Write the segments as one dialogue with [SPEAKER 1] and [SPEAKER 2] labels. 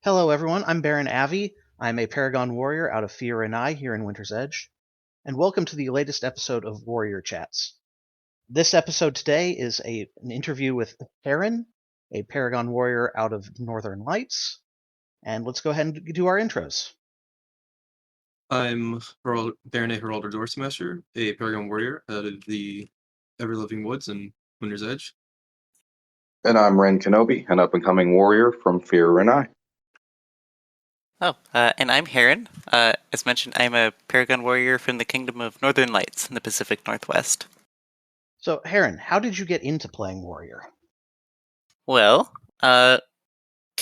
[SPEAKER 1] Hello, everyone. I'm Baron Avi. I'm a Paragon Warrior out of Heron here in Winter's Edge, and welcome to the latest episode of Warrior Chats. This episode today is an interview with Heron, a Paragon Warrior out of Northern Lights, and let's go ahead and do our intros.
[SPEAKER 2] I'm Baron Heraldor Doormaster, a Paragon Warrior out of the Ever-Living Woods in Winter's Edge.
[SPEAKER 3] And I'm Ren Kenobi, an up-and-coming warrior from Fear and I.
[SPEAKER 4] And I'm Heron. As mentioned, I'm a Paragon Warrior from the Kingdom of Northern Lights in the Pacific Northwest.
[SPEAKER 1] So, Heron, how did you get into playing Warrior?
[SPEAKER 4] Well, kind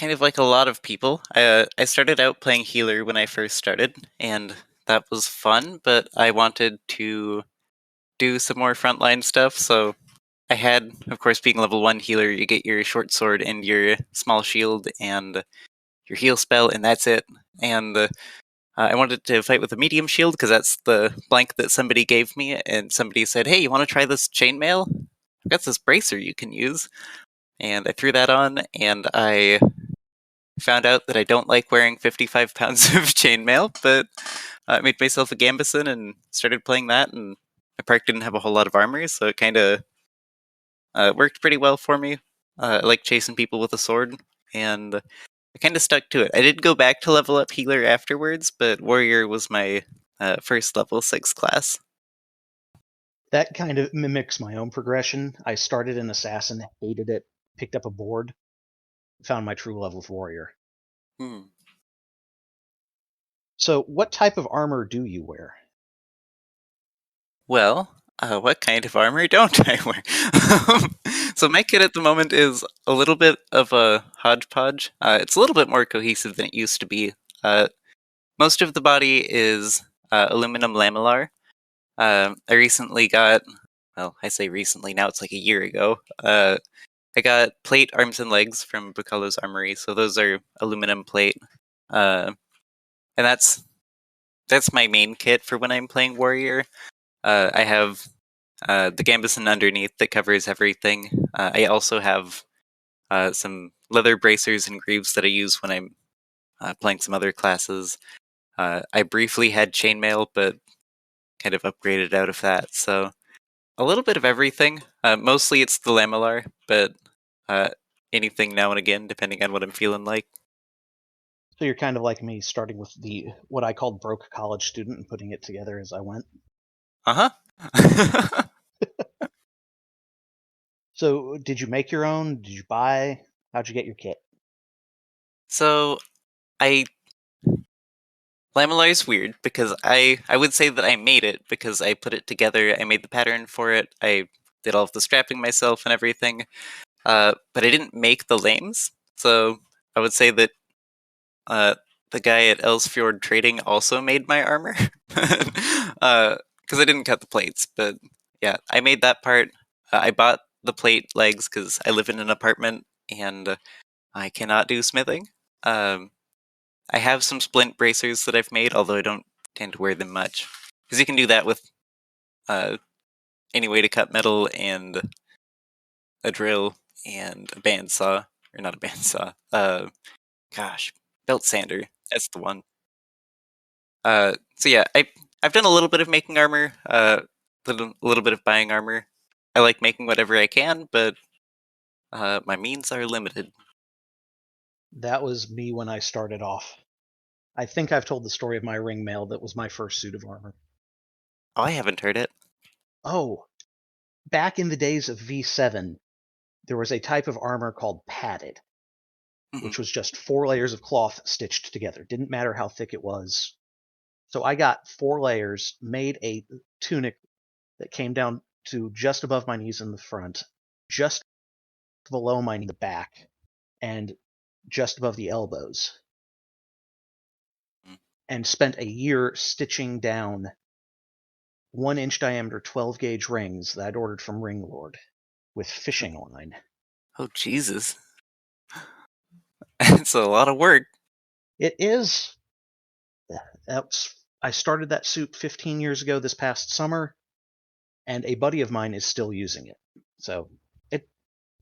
[SPEAKER 4] of like a lot of people, I started out playing healer when I first started, and that was fun, but I wanted to do some more frontline stuff, so I had, of course, being level 1 healer, you get your short sword and your small shield and your heal spell, and that's it. And I wanted to fight with a medium shield because that's the blank that somebody gave me, and somebody said, "Hey, you want to try this chainmail? I've got this bracer you can use." And I threw that on, and I found out that I don't like wearing 55 pounds of chainmail, but I made myself a gambeson and started playing that, and my park didn't have a whole lot of armor, so it kind of worked pretty well for me. I like chasing people with a sword, and I kind of stuck to it. I did go back to level up healer afterwards, but warrior was my first level 6 class.
[SPEAKER 1] That kind of mimics my own progression. I started an assassin, hated it, picked up a board, found my true level of warrior. So, what type of armor do you wear?
[SPEAKER 4] Well, what kind of armor don't I wear? So my kit at the moment is a little bit of a hodgepodge. It's a little bit more cohesive than it used to be. Most of the body is aluminum lamellar. I recently got, well, I say recently, now it's like a year ago. I got plate, arms, and legs from Bacalo's Armory, so those are aluminum plate. And that's my main kit for when I'm playing warrior. I have the gambeson underneath that covers everything. I also have some leather bracers and greaves that I use when I'm playing some other classes. I briefly had chainmail, but kind of upgraded out of that. So a little bit of everything. Mostly it's the lamellar, but anything now and again, depending on what I'm feeling like.
[SPEAKER 1] So you're kind of like me, starting with the what I called broke college student and putting it together as I went.
[SPEAKER 4] Uh-huh.
[SPEAKER 1] So did you make your own? Did you buy? How'd you get your kit?
[SPEAKER 4] So lamellar is weird because I would say that I made it because I put it together. I made the pattern for it. I did all of the strapping myself and everything. But I didn't make the lames. So I would say that the guy at Elsfjord Trading also made my armor. Because I didn't cut the plates. But yeah, I made that part. I bought the plate legs because I live in an apartment and I cannot do smithing. I have some splint bracers that I've made, although I don't tend to wear them much. Because you can do that with any way to cut metal and a drill and a bandsaw. Or not a bandsaw. Belt sander. That's the one. So yeah, I've done a little bit of making armor, a little bit of buying armor. I like making whatever I can, but my means are limited.
[SPEAKER 1] That was me when I started off. I think I've told the story of my ring mail that was my first suit of armor.
[SPEAKER 4] Oh, I haven't heard it.
[SPEAKER 1] Oh, back in the days of V7, there was a type of armor called padded, which was just 4 layers of cloth stitched together. Didn't matter how thick it was. So I got 4 layers, made a tunic that came down to just above my knees in the front, just below my knee in the back, and just above the elbows, and spent a year stitching down 1-inch diameter 12 gauge rings that I'd ordered from Ring Lord with fishing line.
[SPEAKER 4] Oh, Jesus. It's a lot of work.
[SPEAKER 1] It is. I started that suit 15 years ago this past summer, and a buddy of mine is still using it. So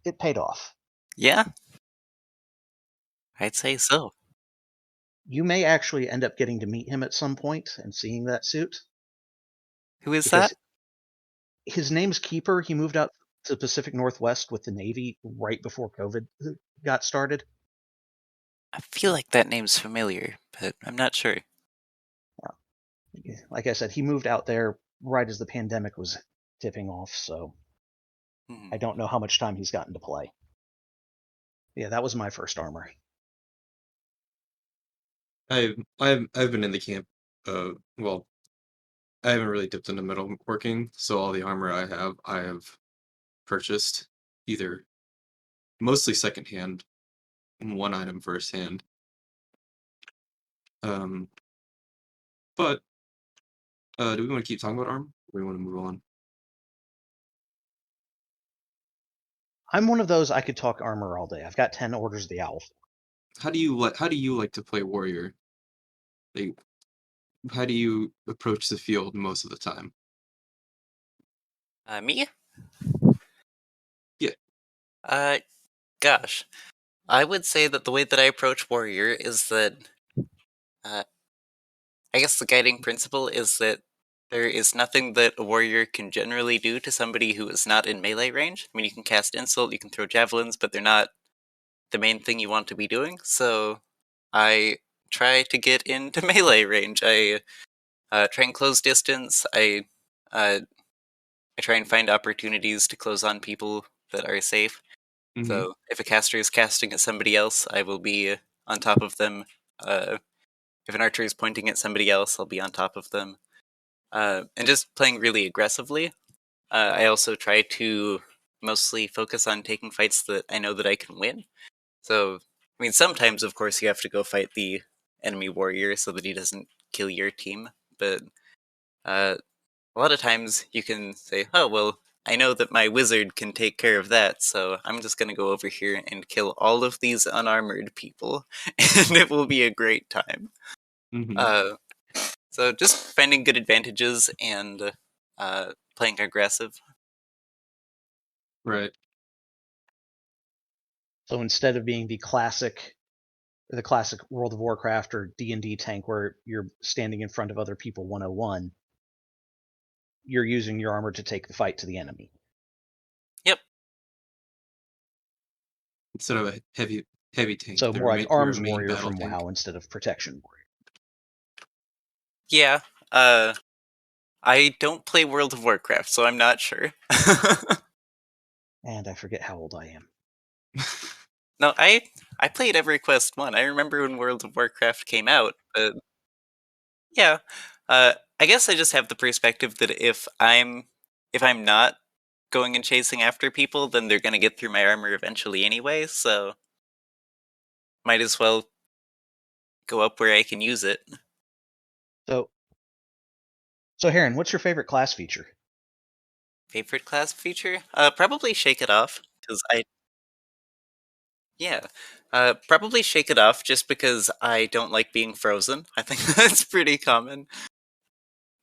[SPEAKER 1] it paid off.
[SPEAKER 4] Yeah. I'd say so.
[SPEAKER 1] You may actually end up getting to meet him at some point and seeing that suit.
[SPEAKER 4] Who is
[SPEAKER 1] Because
[SPEAKER 4] that?
[SPEAKER 1] his name's Keeper. He moved out to the Pacific Northwest with the Navy right before COVID got started.
[SPEAKER 4] I feel like that name's familiar, but I'm not sure.
[SPEAKER 1] Like I said, he moved out there right as the pandemic was tipping off, so I don't know how much time he's gotten to play. Yeah, that was my first armor.
[SPEAKER 2] I've been in the camp. Well, I haven't really dipped into metalworking, so all the armor I have purchased either mostly secondhand, one item firsthand. Um, but do we want to keep talking about armor? Or do we want to move on?
[SPEAKER 1] I'm one of those I could talk armor all day. I've got 10 Orders of the Owl.
[SPEAKER 2] How do you like to play warrior? Like, how do you approach the field most of the time?
[SPEAKER 4] Me?
[SPEAKER 2] Yeah.
[SPEAKER 4] Gosh. I would say that the way that I approach Warrior is that, I guess the guiding principle is that there is nothing that a warrior can generally do to somebody who is not in melee range. I mean, you can cast Insult, you can throw javelins, but they're not the main thing you want to be doing, so I try to get into melee range. I try and close distance. Uh, I try and find opportunities to close on people that are safe.
[SPEAKER 2] Mm-hmm.
[SPEAKER 4] So if a caster is casting at somebody else, I will be on top of them. If an archer is pointing at somebody else, I'll be on top of them. And just playing really aggressively. I also try to mostly focus on taking fights that I know that I can win. So, I mean, sometimes, of course, you have to go fight the enemy warrior so that he doesn't kill your team. But a lot of times you can say, oh, well, I know that my wizard can take care of that, so I'm just going to go over here and kill all of these unarmored people, and it will be a great time.
[SPEAKER 2] Mm-hmm.
[SPEAKER 4] So just finding good advantages and playing aggressive.
[SPEAKER 2] Right.
[SPEAKER 1] So instead of being the classic World of Warcraft or D&D tank where you're standing in front of other people 101, you're using your armor to take the fight to the enemy.
[SPEAKER 4] Yep.
[SPEAKER 2] Instead of a heavy tank,
[SPEAKER 1] So more like
[SPEAKER 2] you're a
[SPEAKER 1] Arms
[SPEAKER 2] main
[SPEAKER 1] Warrior
[SPEAKER 2] battle
[SPEAKER 1] from
[SPEAKER 2] tank.
[SPEAKER 1] WoW instead of Protection Warrior.
[SPEAKER 4] Yeah. I don't play World of Warcraft, so I'm not sure.
[SPEAKER 1] And I forget how old I am.
[SPEAKER 4] No, I played EverQuest 1. I remember when World of Warcraft came out, but yeah. I guess I just have the perspective that if I'm not going and chasing after people, then they're gonna get through my armor eventually anyway, so might as well go up where I can use it.
[SPEAKER 1] So Heron, what's your favorite class feature?
[SPEAKER 4] Favorite class feature? Probably Shake It Off, because yeah. Probably Shake It Off just because I don't like being frozen. I think that's pretty common.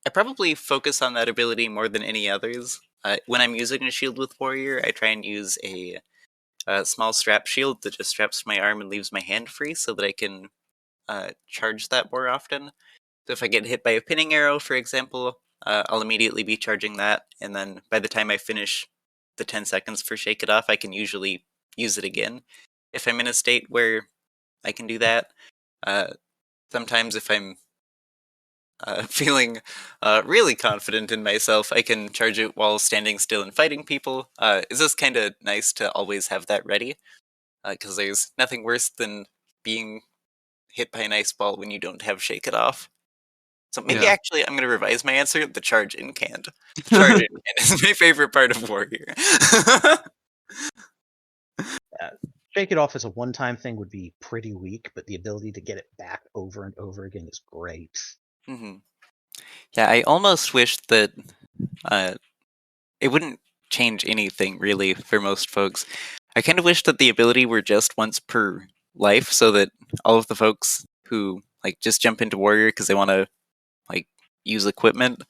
[SPEAKER 4] I probably focus on that ability more than any others. When I'm using a shield with Warrior, I try and use a small strap shield that just straps to my arm and leaves my hand free so that I can charge that more often. So if I get hit by a pinning arrow, for example, I'll immediately be charging that, and then by the time I finish the 10 seconds for Shake It Off, I can usually use it again. If I'm in a state where I can do that, sometimes if I'm feeling really confident in myself, I can charge it while standing still and fighting people. It's just kind of nice to always have that ready, because there's nothing worse than being hit by an ice ball when you don't have Shake It Off. So maybe
[SPEAKER 2] Yeah.
[SPEAKER 4] actually I'm going to revise my answer. The charge in canned. The charge in canned is my favorite part of Warrior.
[SPEAKER 1] Shake It Off as a one-time thing would be pretty weak, but the ability to get it back over and over again is great.
[SPEAKER 4] hmm Yeah, I almost wish that it wouldn't change anything really for most folks. I kind of wish that the ability were just once per life, so that all of the folks who like just jump into Warrior because they want to like use equipment,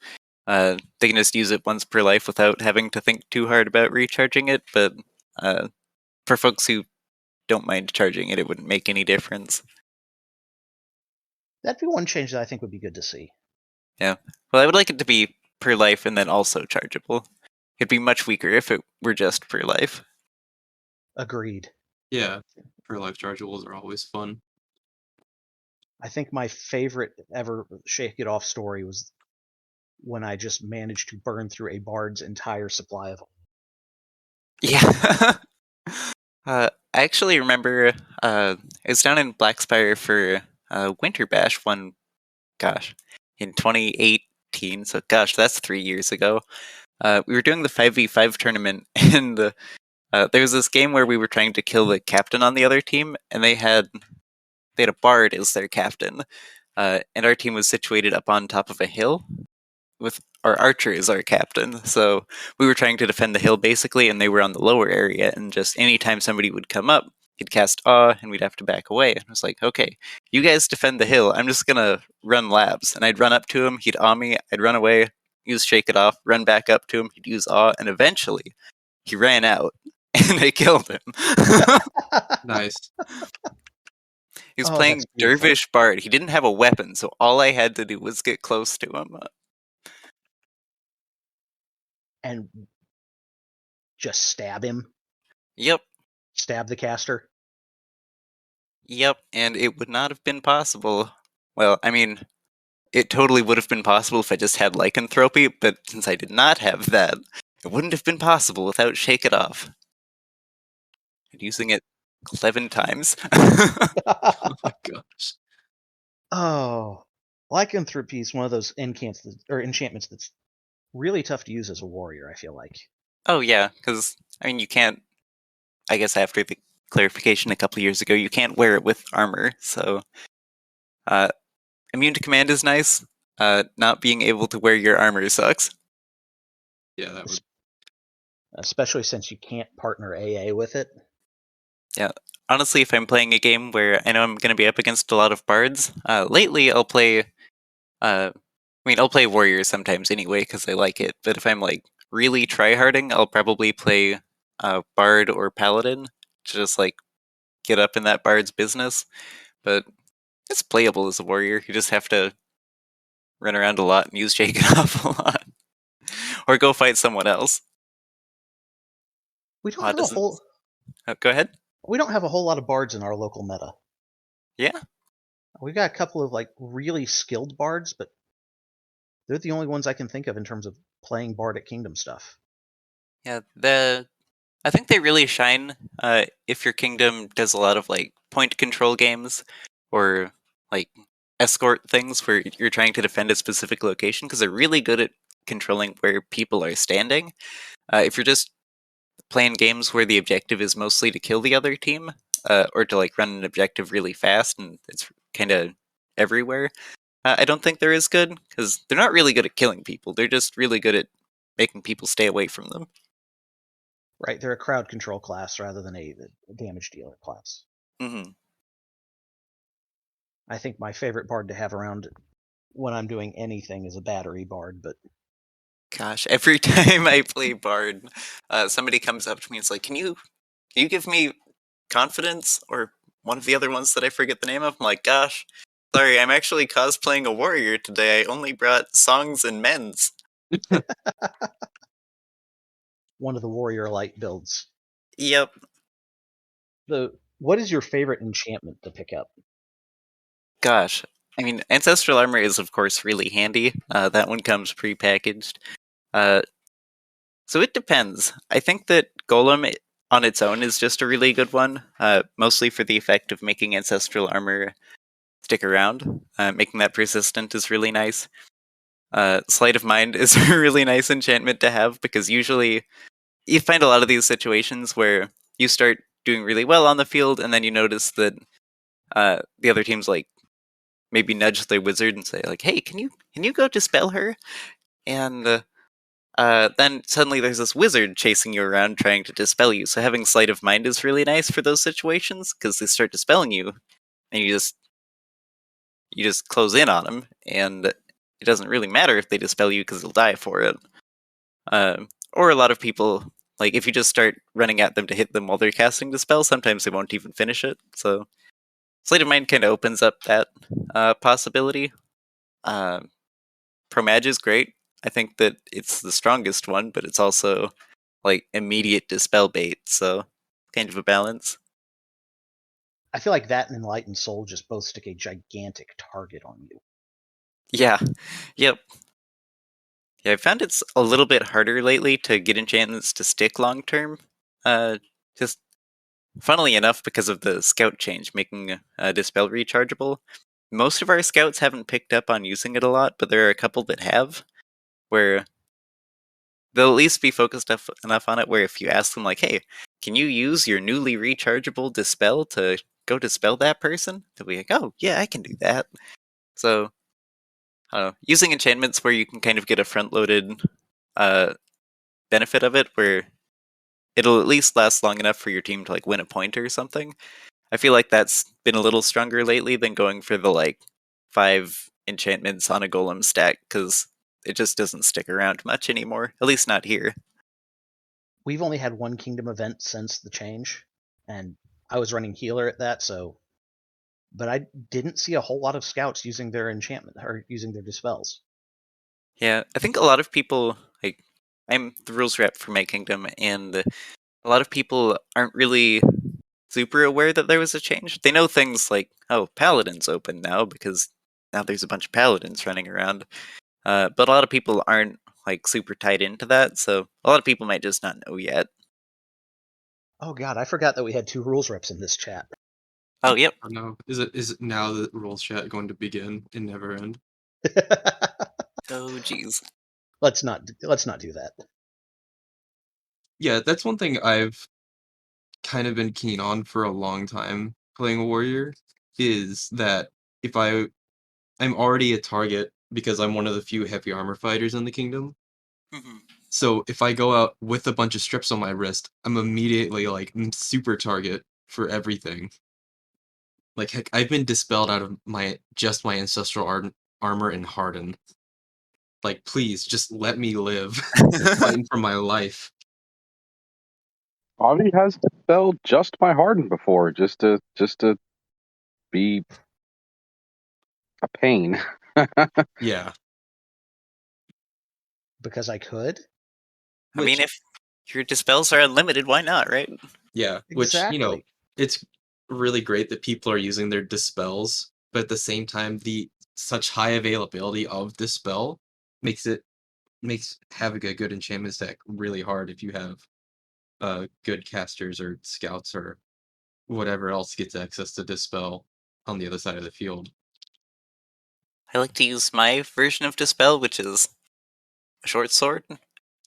[SPEAKER 4] they can just use it once per life without having to think too hard about recharging it. But for folks who don't mind charging it, it wouldn't make any difference.
[SPEAKER 1] That'd be one change that I think would be good to see.
[SPEAKER 4] Yeah. Well, I would like it to be per life and then also chargeable. It'd be much weaker if it were just per life.
[SPEAKER 1] Agreed.
[SPEAKER 2] Yeah, for life chargeables are always fun.
[SPEAKER 1] I think my favorite ever Shake It Off story was when I just managed to burn through a bard's entire supply of.
[SPEAKER 4] Yeah. I actually remember I was down in Blackspire for Winter Bash in 2018. So, gosh, that's 3 years ago. We were doing the 5v5 tournament, and there was this game where we were trying to kill the captain on the other team, and they had a bard as their captain, and our team was situated up on top of a hill with our archer as our captain. So we were trying to defend the hill basically, and they were on the lower area. And just anytime somebody would come up, he'd cast awe, and we'd have to back away. And I was like, okay, you guys defend the hill. I'm just gonna run labs, and I'd run up to him. He'd awe me. I'd run away, use Shake It Off, run back up to him. He'd use awe, and eventually he ran out, and I killed him.
[SPEAKER 2] Nice.
[SPEAKER 4] He was
[SPEAKER 1] Oh,
[SPEAKER 4] playing
[SPEAKER 1] that's beautiful.
[SPEAKER 4] Dervish Bard. He didn't have a weapon, so all I had to do was get close to him.
[SPEAKER 1] And just stab him.
[SPEAKER 4] Yep,
[SPEAKER 1] Stab the caster.
[SPEAKER 4] yep, and it would not have been possible. Well, I mean, it totally would have been possible if I just had lycanthropy, but since I did not have that, it wouldn't have been possible without Shake It Off. And using it 11 times.
[SPEAKER 2] Oh my gosh.
[SPEAKER 1] Oh, lycanthropy is one of those enchantments that's really tough to use as a warrior, I feel like.
[SPEAKER 4] Oh, yeah, because, I mean, you can't, I guess after the clarification a couple years ago, you can't wear it with armor, so. Immune to command is nice. Not being able to wear your armor sucks.
[SPEAKER 2] Yeah, that would.
[SPEAKER 1] Especially since you can't partner AA with it.
[SPEAKER 4] Yeah. Honestly, if I'm playing a game where I know I'm going to be up against a lot of bards, lately I'll play. I'll play warrior sometimes anyway because I like it. But if I'm like really tryharding, I'll probably play bard or paladin to just like get up in that bard's business. But it's playable as a warrior. You just have to run around a lot and use Shake It Off a lot, or go fight someone else.
[SPEAKER 1] We don't have a
[SPEAKER 4] Doesn't.
[SPEAKER 1] whole
[SPEAKER 4] Go ahead.
[SPEAKER 1] we don't have a whole lot of bards in our local meta.
[SPEAKER 4] Yeah.
[SPEAKER 1] We've got a couple of like really skilled bards, but they're the only ones I can think of in terms of playing Bardic Kingdom stuff.
[SPEAKER 4] Yeah, I think they really shine if your kingdom does a lot of like point control games or like escort things where you're trying to defend a specific location because they're really good at controlling where people are standing. If you're just playing games where the objective is mostly to kill the other team or to like run an objective really fast and it's kind of everywhere, I don't think they're as good because they're not really good at killing people. They're just really good at making people stay away from them.
[SPEAKER 1] Right, they're a crowd control class rather than a damage dealer class.
[SPEAKER 4] Mm-hmm.
[SPEAKER 1] I think my favorite bard to have around when I'm doing anything is a battery bard, but
[SPEAKER 4] Gosh, every time I play Bard, somebody comes up to me and is like, can you give me confidence or one of the other ones that I forget the name of? I'm like, gosh, sorry, I'm actually cosplaying a warrior today. I only brought songs and men's.
[SPEAKER 1] one of the warrior light builds.
[SPEAKER 4] Yep.
[SPEAKER 1] What is your favorite enchantment to pick up?
[SPEAKER 4] Gosh, I mean, Ancestral Armor is of course really handy. That one comes pre-packaged. So it depends. I think that Golem on its own is just a really good one, mostly for the effect of making Ancestral Armor stick around. Making that persistent is really nice. Sleight of Mind is a really nice enchantment to have because usually you find a lot of these situations where you start doing really well on the field and then you notice that the other team's like maybe nudge their wizard and say like, hey, can you go dispel her? And then suddenly there's this wizard chasing you around trying to dispel you. So having Sleight of Mind is really nice for those situations because they start dispelling you, and you just close in on them, and it doesn't really matter if they dispel you because they'll die for it. Or a lot of people, like if you just start running at them to hit them while they're casting the spell, sometimes they won't even finish it. So Sleight of Mind kind of opens up that possibility. Pro-Mage is great. I think that it's the strongest one, but it's also like immediate dispel bait, so kind of a balance.
[SPEAKER 1] I feel like that and Enlightened Soul just both stick a gigantic target on you.
[SPEAKER 4] Yeah, yep. Yeah, I found it's a little bit harder lately to get enchantments to stick long term. Just funnily enough, because of the scout change making dispel rechargeable. Most of our scouts haven't picked up on using it a lot, but there are a couple that have, where they'll at least be focused enough on it where if you ask them, like, hey, can you use your newly rechargeable dispel to go dispel that person? They'll be like, oh, yeah, I can do that. So, I don't know, using enchantments where you can kind of get a front-loaded benefit of it, where it'll at least last long enough for your team to like win a point or something. I feel like that's been a little stronger lately than going for the like 5 enchantments on a golem stack, because it just doesn't stick around much anymore. At least not here.
[SPEAKER 1] We've only had one Kingdom event since the change, and I was running healer at that, so. But I didn't see a whole lot of scouts using their enchantment or using their dispels.
[SPEAKER 4] Yeah, I think a lot of people, like, I'm the rules rep for my kingdom, and a lot of people aren't really super aware that there was a change. They know things like, oh, Paladin's open now because now there's a bunch of Paladins running around. But a lot of people aren't like super tied into that, so a lot of people might just not know yet.
[SPEAKER 1] Oh god, I forgot that we had 2 rules reps in this chat.
[SPEAKER 4] Oh, yep.
[SPEAKER 2] Oh no, is it now the rules chat going to begin and never end?
[SPEAKER 4] Oh, jeez.
[SPEAKER 1] let's not do that.
[SPEAKER 2] Yeah, that's one thing I've kind of been keen on for a long time playing a warrior, is that if I'm already a target because I'm one of the few heavy armor fighters in the kingdom.
[SPEAKER 4] Mhm.
[SPEAKER 2] So if I go out with a bunch of strips on my wrist, I'm immediately like super target for everything. Like heck, I've been dispelled out of my ancestral armor and hardened. Like please, just let me live. Fighting for my life.
[SPEAKER 3] Avi has dispelled just my harden before, just to be a pain.
[SPEAKER 2] Yeah.
[SPEAKER 1] Because I could?
[SPEAKER 4] I mean,
[SPEAKER 2] Which
[SPEAKER 4] if your dispels are unlimited, why not, right?
[SPEAKER 2] yeah, which
[SPEAKER 1] Exactly.
[SPEAKER 2] it's really great that people are using their dispels, but at the same time, the such high availability of dispel makes having a good enchantment stack really hard if you have good casters or scouts or whatever else gets access to dispel on the other side of the field.
[SPEAKER 4] I like to use my version of dispel, which is a short sword.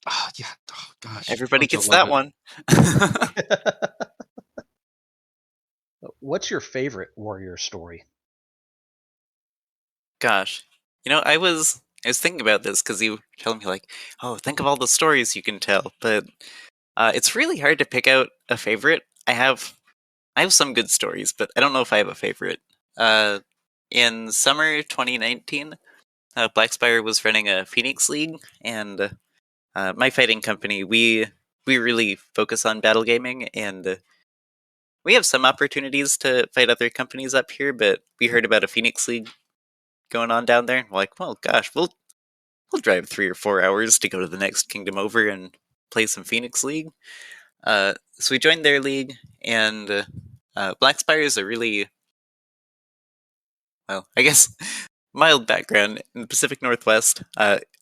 [SPEAKER 2] Ah, yeah. Oh gosh,
[SPEAKER 4] Everybody
[SPEAKER 2] don't you
[SPEAKER 4] gets
[SPEAKER 2] love
[SPEAKER 4] that
[SPEAKER 2] it?
[SPEAKER 4] one.
[SPEAKER 1] What's your favorite warrior story?
[SPEAKER 4] Gosh, I was thinking about this because you were telling me like, oh, think of all the stories you can tell, but it's really hard to pick out a favorite. I have some good stories, but I don't know if I have a favorite. Uh, in summer 2019, Blackspire was running a Phoenix League, and my fighting company, we really focus on battle gaming, and we have some opportunities to fight other companies up here. But we heard about a Phoenix League going on down there, and we're like, well, gosh, we'll drive 3 or 4 hours to go to the next kingdom over and play some Phoenix League. So we joined their league, and Blackspire is a really, well, I guess, mild background in the Pacific Northwest.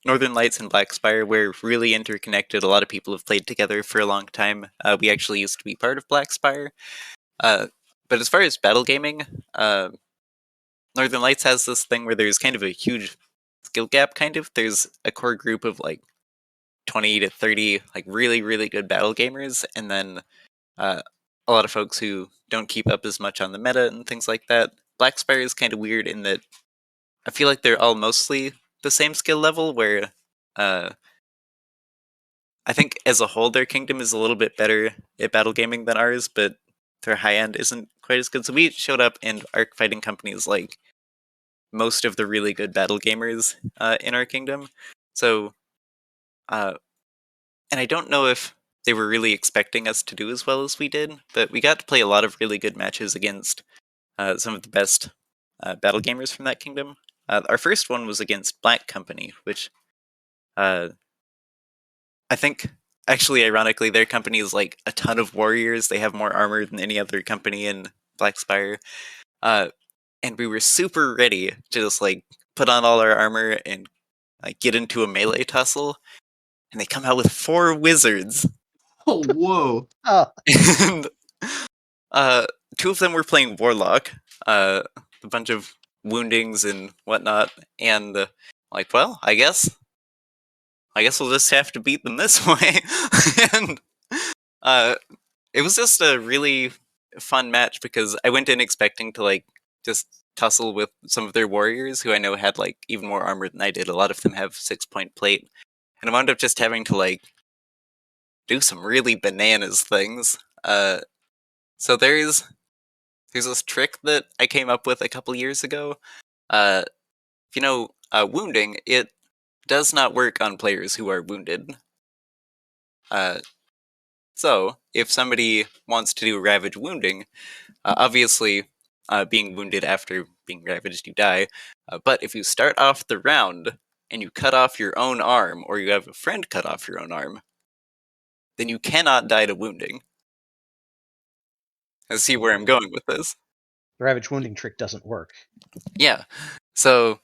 [SPEAKER 4] Northern Lights and Blackspire, we're really interconnected. A lot of people have played together for a long time. We actually used to be part of Blackspire. But as far as battle gaming, Northern Lights has this thing where there's kind of a huge skill gap, kind of. There's a core group of like 20 to 30 like really, really good battle gamers, and then uh, a lot of folks who don't keep up as much on the meta and things like that. Blackspire is kind of weird in that I feel like they're all mostly the same skill level, where uh, I think as a whole their kingdom is a little bit better at battle gaming than ours, but their high end isn't quite as good. So we showed up, and our fighting company is like most of the really good battle gamers in our kingdom. So, uh, and I don't know if they were really expecting us to do as well as we did, but we got to play a lot of really good matches against some of the best battle gamers from that kingdom. Our first one was against Black Company, which I think, actually, ironically, their company is like a ton of warriors. They have more armor than any other company in Blackspire. And we were super ready to just like put on all our armor and like get into a melee tussle. And they come out with 4 wizards.
[SPEAKER 2] Oh, whoa!
[SPEAKER 1] Oh,
[SPEAKER 4] And 2 of them were playing Warlock, a bunch of woundings and whatnot. And like, well, I guess we'll just have to beat them this way. And it was just a really fun match because I went in expecting to like just tussle with some of their warriors who I know had like even more armor than I did. A lot of them have 6-point plate, and I wound up just having to like do some really bananas things. So there's this trick that I came up with a couple years ago. If you know wounding, it does not work on players who are wounded. So if somebody wants to do ravage wounding, obviously, being wounded after being ravaged, you die. But if you start off the round and you cut off your own arm, or you have a friend cut off your own arm, then you cannot die to wounding. I see where I'm going with this.
[SPEAKER 1] the Ravage Wounding trick doesn't work.
[SPEAKER 4] Yeah. So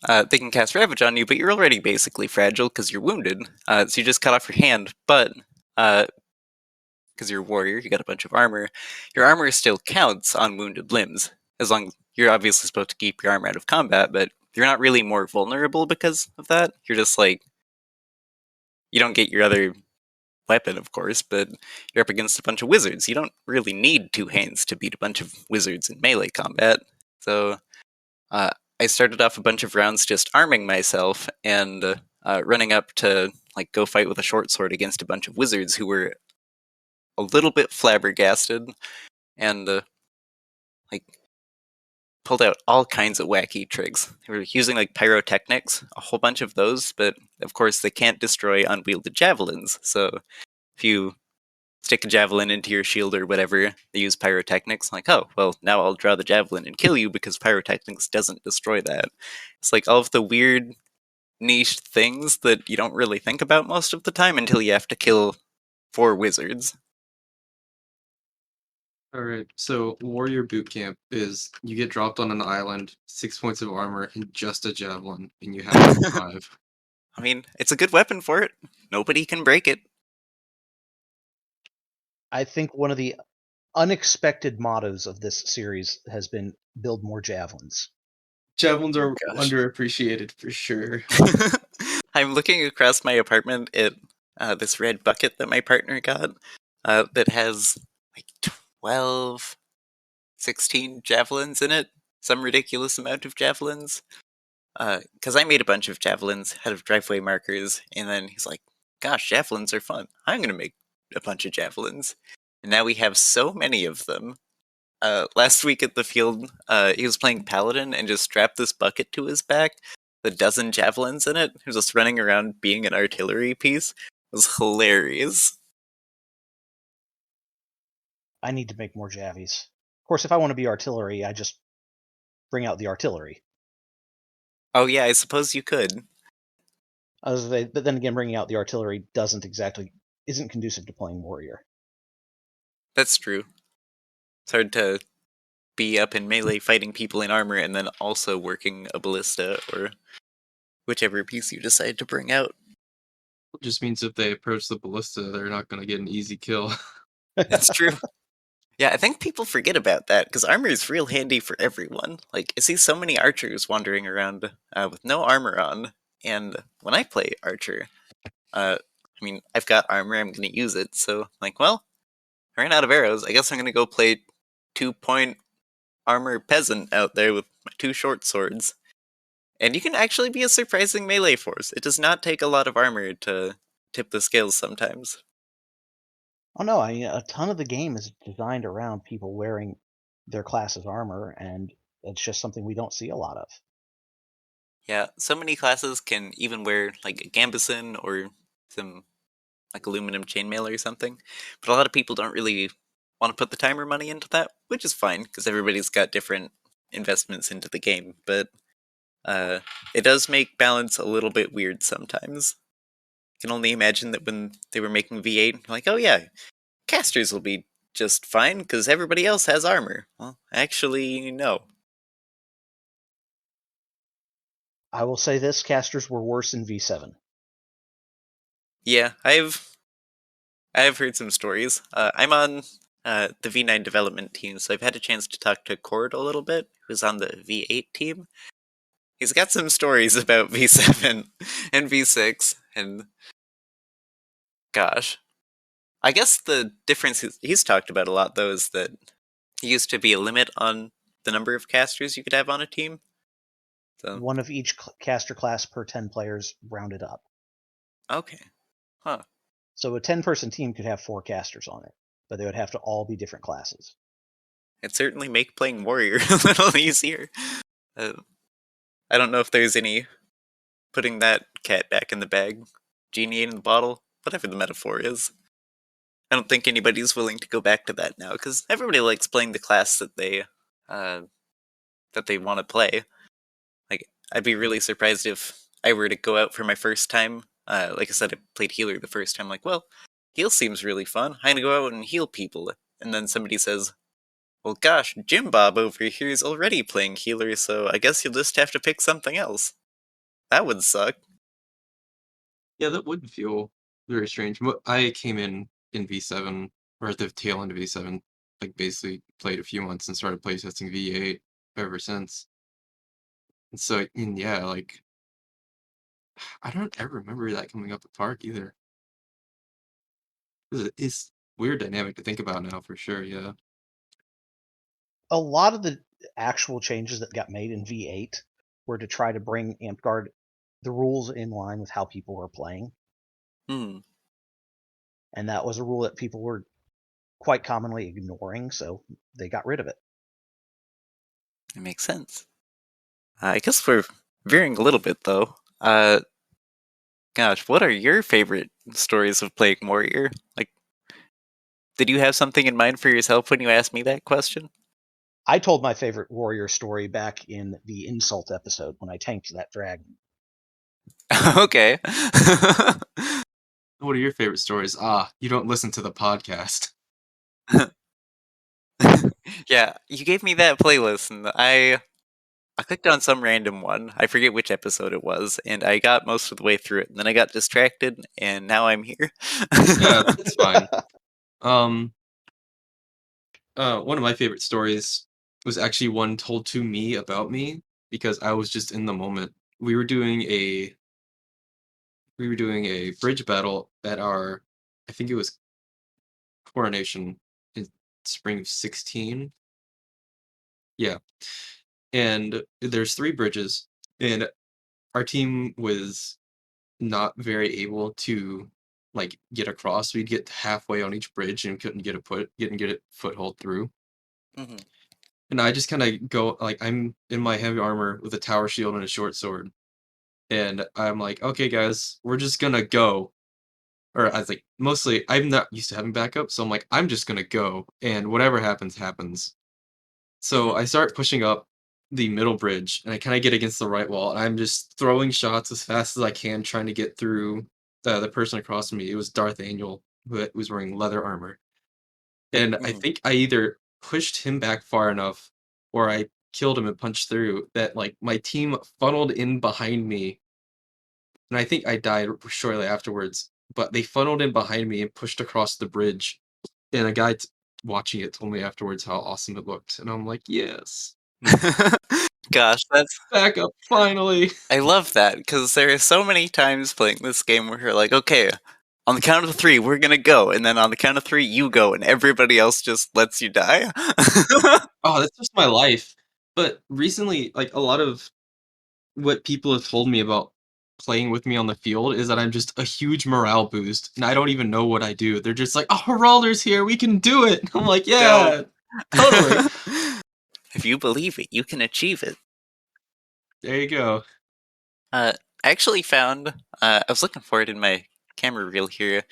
[SPEAKER 4] they can cast Ravage on you, but you're already basically fragile because you're wounded. So you just cut off your hand, but because you're a warrior, you got a bunch of armor. Your armor still counts on wounded limbs, as long as you're obviously supposed to keep your armor out of combat, but you're not really more vulnerable because of that. You're just like, you don't get your other weapon, of course, but you're up against a bunch of wizards. You don't really need 2 hands to beat a bunch of wizards in melee combat. So I started off a bunch of rounds just arming myself and running up to like go fight with a short sword against a bunch of wizards who were a little bit flabbergasted and like pulled out all kinds of wacky tricks. They were using like pyrotechnics, a whole bunch of those, but of course they can't destroy unwielded javelins. So if you stick a javelin into your shield or whatever, they use pyrotechnics. Like, oh, well, now I'll draw the javelin and kill you because pyrotechnics doesn't destroy that. It's like all of the weird niche things that you don't really think about most of the time until you have to kill 4 wizards.
[SPEAKER 2] Alright, so Warrior Boot Camp is you get dropped on an island, 6 points of armor, and just a javelin, and you have to survive.
[SPEAKER 4] I mean, it's a good weapon for it. Nobody can break it.
[SPEAKER 1] I think one of the unexpected mottos of this series has been build more javelins.
[SPEAKER 2] Javelins are
[SPEAKER 4] Gosh.
[SPEAKER 2] underappreciated for sure.
[SPEAKER 4] I'm looking across my apartment at this red bucket that my partner got that has like 12, 16 javelins in it. Some ridiculous amount of javelins. Because I made a bunch of javelins out of driveway markers, and then he's like, gosh, javelins are fun. I'm going to make a bunch of javelins. And now we have so many of them. Last week at the field, he was playing Paladin and just strapped this bucket to his back, with a dozen javelins in it. He was just running around being an artillery piece. It was hilarious.
[SPEAKER 1] I need to make more javies. Of course, if I want to be artillery, I just bring out the artillery.
[SPEAKER 4] Oh yeah, I suppose you could.
[SPEAKER 1] But then again, bringing out the artillery isn't conducive to playing warrior.
[SPEAKER 4] That's true. It's hard to be up in melee fighting people in armor and then also working a ballista or whichever piece you decide to bring out.
[SPEAKER 2] It just means if they approach the ballista, they're not going to get an easy kill.
[SPEAKER 4] That's true. Yeah, I think people forget about that because armor is real handy for everyone. Like, I see so many archers wandering around with no armor on, and when I play archer, I mean, I've got armor, I'm going to use it, so, like, well, I ran out of arrows, I guess I'm going to go play 2-point armor peasant out there with my 2 short swords. And you can actually be a surprising melee force. It does not take a lot of armor to tip the scales sometimes.
[SPEAKER 1] Oh no, a ton of the game is designed around people wearing their class's armor, and it's just something we don't see a lot of.
[SPEAKER 4] Yeah, so many classes can even wear like a gambeson or some like aluminum chainmail or something, but a lot of people don't really want to put the timer money into that, which is fine because everybody's got different investments into the game. But it does make balance a little bit weird sometimes. I can only imagine that when they were making V8, like, oh yeah, casters will be just fine because everybody else has armor. Well, actually, no.
[SPEAKER 1] I will say this: casters were worse in V7.
[SPEAKER 4] Yeah, I've heard some stories. I'm on the V9 development team, so I've had a chance to talk to Cord a little bit, who's on the V8 team. He's got some stories about V7 and V6, and gosh. I guess the difference he's talked about a lot, though, is that he used to be a limit on the number of casters you could have on a team. So,
[SPEAKER 1] One of each caster class per 10 players, rounded up.
[SPEAKER 4] okay. Huh.
[SPEAKER 1] So a 10-person team could have 4 casters on it, but they would have to all be different classes.
[SPEAKER 4] It'd certainly make playing Warrior a little easier. I don't know if there's any putting that cat back in the bag, genie in the bottle, whatever the metaphor is. I don't think anybody's willing to go back to that now because everybody likes playing the class that they want to play. Like, I'd be really surprised if I were to go out for my first time. Like I said, I played healer the first time. Like, well, heal seems really fun. I'm gonna go out and heal people, and then somebody says, "Well, gosh, Jim Bob over here is already playing healer, so I guess you'll just have to pick something else." That would suck.
[SPEAKER 2] Yeah, that would feel very strange. I came in V7 or at the tail end of V7, like basically played a few months and started playtesting V8 ever since. And so, and yeah, like I don't ever remember that coming up at Park either. It's weird dynamic to think about now for sure. Yeah.
[SPEAKER 1] A lot of the actual changes that got made in V8 were to try to bring Amtgard, the rules in line with how people were playing.
[SPEAKER 4] Hmm.
[SPEAKER 1] And that was a rule that people were quite commonly ignoring, so they got rid of it.
[SPEAKER 4] It makes sense. I guess we're veering a little bit though. Gosh, what are your favorite stories of playing Warrior? Like, did you have something in mind for yourself when you asked me that question?
[SPEAKER 1] I told my favorite warrior story back in the insult episode when I tanked that dragon.
[SPEAKER 4] Okay.
[SPEAKER 2] What are your favorite stories? You don't listen to the podcast.
[SPEAKER 4] Yeah, you gave me that playlist, and I clicked on some random one. I forget which episode it was, and I got most of the way through it, and then I got distracted, and now I'm here.
[SPEAKER 2] Yeah, it's fine. One of my favorite stories was actually one told to me about me because I was just in the moment. We were doing a bridge battle at our, I think it was coronation in spring of 16. Yeah. And there's 3 bridges, and our team was not very able to like get across. We'd get halfway on each bridge and couldn't get a foothold through.
[SPEAKER 4] Mhm.
[SPEAKER 2] And I just kind of go like I'm in my heavy armor with a tower shield and a short sword. And I'm like, okay, guys, we're just gonna go. Or I was like, mostly I'm not used to having backup, so I'm like, I'm just gonna go, and whatever happens, happens. So
[SPEAKER 4] Mhm.
[SPEAKER 2] I start pushing up the middle bridge, and I kind of get against the right wall, and I'm just throwing shots as fast as I can, trying to get through the person across from me. It was Darth Angel, who was wearing leather armor. And I
[SPEAKER 4] Mhm.
[SPEAKER 2] think I either pushed him back far enough or I killed him and punched through that like my team funneled in behind me. And I think I died shortly afterwards, but they funneled in behind me and pushed across the bridge. And a guy watching it told me afterwards how awesome it looked. And I'm like, yes,
[SPEAKER 4] Gosh, that's
[SPEAKER 2] back up finally.
[SPEAKER 4] I love that because there are so many times playing this game where you're like, okay, on the count of 3, we're gonna go, and then on the count of 3, you go, and everybody else just lets you die.
[SPEAKER 2] Oh, that's just my life. But recently, like a lot of what people have told me about playing with me on the field is that I'm just a huge morale boost, and I don't even know what I do. They're just like, "Oh, Geralder's here. We can do it." I'm like,
[SPEAKER 4] Go.
[SPEAKER 2] "Yeah, totally."
[SPEAKER 4] If you believe it, you can achieve it.
[SPEAKER 2] There you go.
[SPEAKER 4] I actually found, I was looking for it in my camera reel here.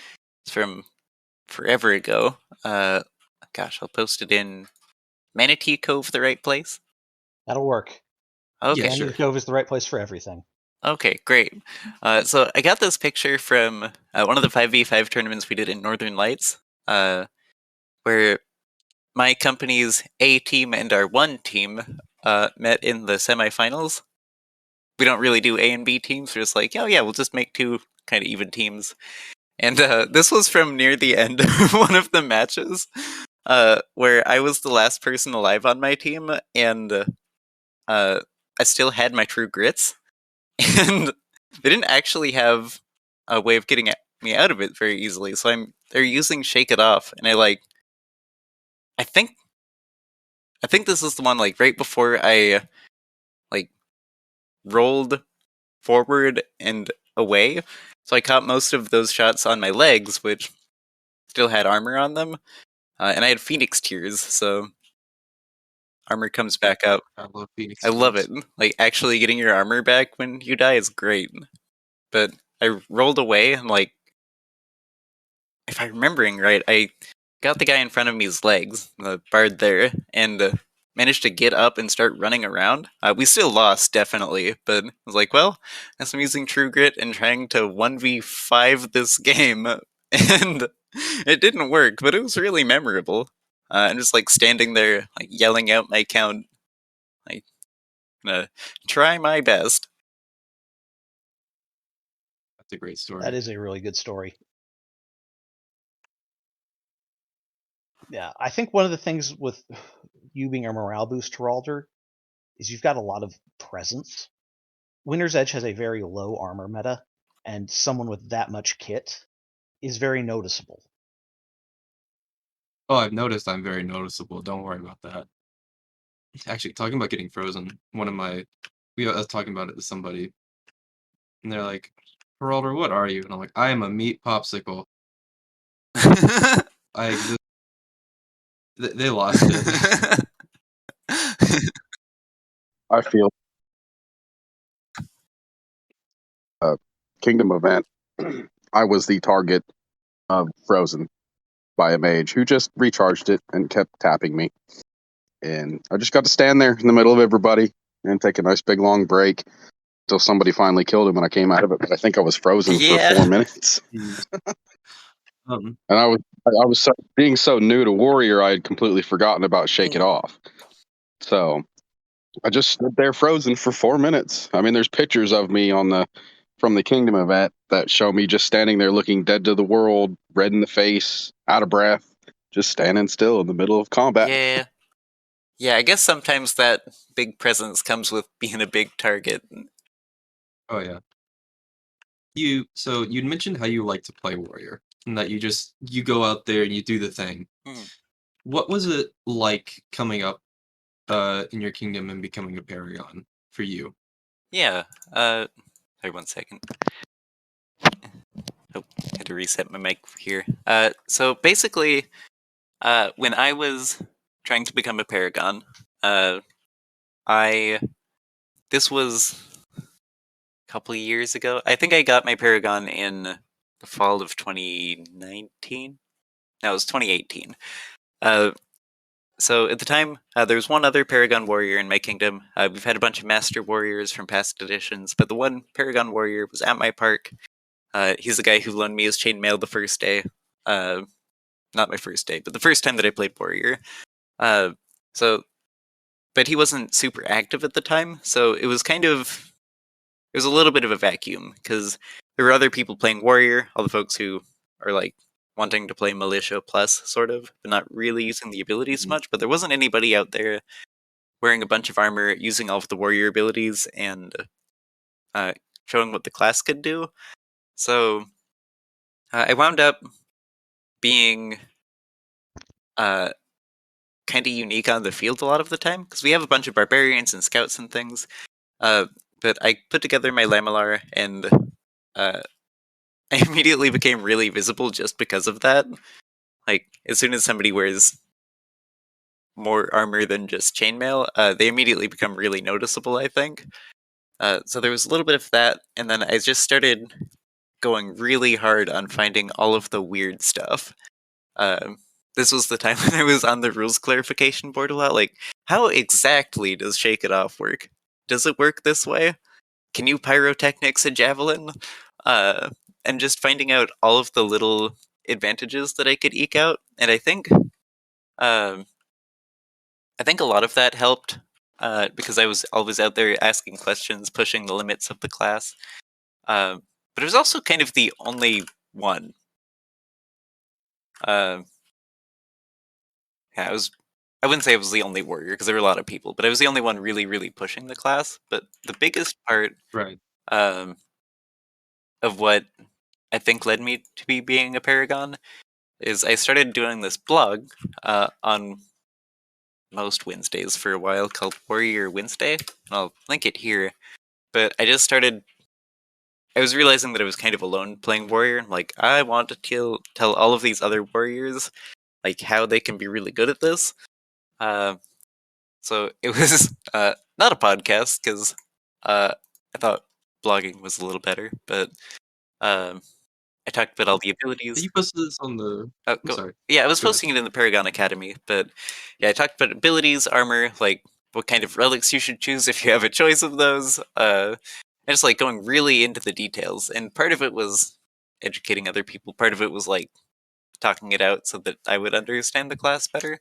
[SPEAKER 4] It's from forever ago. gosh, I'll post it in Manatee Cove, the right place?
[SPEAKER 1] That'll work.
[SPEAKER 4] Okay.
[SPEAKER 2] Yeah,
[SPEAKER 1] Manatee
[SPEAKER 2] sure.
[SPEAKER 1] Cove is the right place for everything.
[SPEAKER 4] Okay, great. So I got this picture from one of the 5v5 tournaments we did in Northern Lights, where my company's A team and our 1 team met in the semifinals. We don't really do A and B teams. We're just like, oh yeah, we'll just make 2 kind of even teams. And this was from near the end of one of the matches, where I was the last person alive on my team, and I still had my true grits, and they didn't actually have a way of getting me out of it very easily. So they're using Shake It Off, and I think this is the one like right before I like rolled forward and away. So I caught most of those shots on my legs, which still had armor on them, and I had Phoenix Tears, so armor comes back up.
[SPEAKER 2] I love Phoenix.
[SPEAKER 4] I love it.
[SPEAKER 2] Tears.
[SPEAKER 4] Like actually getting your armor back when you die is great. But I rolled away and like, if I'm remembering right, I got the guy in front of me's legs, the bard there, and managed to get up and start running around. We still lost, definitely, but I was like, well, I guess I'm using True Grit and trying to 1v5 this game, and it didn't work, but it was really memorable. And just like standing there, like yelling out my count, like, gonna try my best.
[SPEAKER 2] That's a great story.
[SPEAKER 1] That is a really good story. Yeah, I think one of the things with you being a morale boost, Geralder, is you've got a lot of presence. Winter's Edge has a very low armor meta, and someone with that much kit is very noticeable.
[SPEAKER 2] Oh, I've noticed I'm very noticeable. Don't worry about that. Actually, talking about getting frozen, I was talking about it to somebody, and they're like, "Geralder, what are you?" And I'm like, "I am a meat popsicle. I exist." They lost it.
[SPEAKER 3] I feel Kingdom event. I was the target of Frozen by a mage who just recharged it and kept tapping me. And I just got to stand there in the middle of everybody and take a nice big long break until somebody finally killed him and I came out of it. But I think I was frozen
[SPEAKER 4] Yeah.
[SPEAKER 3] for 4 minutes.
[SPEAKER 2] Um,
[SPEAKER 3] And I was being so new to Warrior, I had completely forgotten about Shake It Off. So I just stood there frozen for 4 minutes. I mean, there's pictures of me from the Kingdom event that show me just standing there looking dead to the world, red in the face, out of breath, just standing still in the middle of combat.
[SPEAKER 4] Yeah. Yeah, I guess sometimes that big presence comes with being a big target.
[SPEAKER 2] oh yeah. You mentioned how you like to play Warrior and that you go out there and you do the thing.
[SPEAKER 4] Hmm.
[SPEAKER 2] What was it like coming up in your kingdom and becoming a Paragon for you?
[SPEAKER 4] Yeah. Sorry, 1 second. Oh, had to reset my mic here. So basically, when I was trying to become a Paragon, this was a couple of years ago. I think I got my Paragon in the fall of 2019. No, it was 2018. So at the time, there was one other Paragon Warrior in my kingdom. We've had a bunch of Master Warriors from past editions, but the one Paragon Warrior was at my park. He's the guy who loaned me his chainmail the first day. Not my first day, but the first time that I played Warrior. So, but he wasn't super active at the time, so it was a little bit of a vacuum, because there were other people playing Warrior, all the folks who are like wanting to play Militia Plus, sort of, but not really using the abilities much, but there wasn't anybody out there wearing a bunch of armor, using all of the Warrior abilities, and showing what the class could do. So, I wound up being kind of unique on the field a lot of the time, because we have a bunch of barbarians and scouts and things. But I put together my Lamellar, and I immediately became really visible just because of that. Like, as soon as somebody wears more armor than just chainmail, they immediately become really noticeable, I think. So there was a little bit of that, and then I just started going really hard on finding all of the weird stuff. this was the time when I was on the rules clarification board a lot. Like, how exactly does Shake It Off work? Does it work this way? Can you pyrotechnics a javelin? And just finding out all of the little advantages that I could eke out. And um, I think a lot of that helped because I was always out there asking questions, pushing the limits of the class. But it was also kind of the only one. Uh, yeah, I wouldn't say I was the only warrior because there were a lot of people, but I was the only one really, really pushing the class. But the biggest part
[SPEAKER 2] Right.
[SPEAKER 4] um, of what I think led me to be being a Paragon is I started doing this blog on most Wednesdays for a while called Warrior Wednesday. And I'll link it here. But I was realizing that I was kind of alone playing Warrior. Like, I want to tell all of these other Warriors like how they can be really good at this. So it was not a podcast because I thought blogging was a little better, but um, I talked about all the abilities.
[SPEAKER 2] You posted this on the.
[SPEAKER 4] Oh,
[SPEAKER 2] I'm sorry.
[SPEAKER 4] yeah, I was
[SPEAKER 2] Go ahead.
[SPEAKER 4] posting it in the Paragon Academy, but yeah, I talked about abilities, armor, like what kind of relics you should choose if you have a choice of those. And just like going really into the details. And part of it was educating other people. Part of it was like talking it out so that I would understand the class better.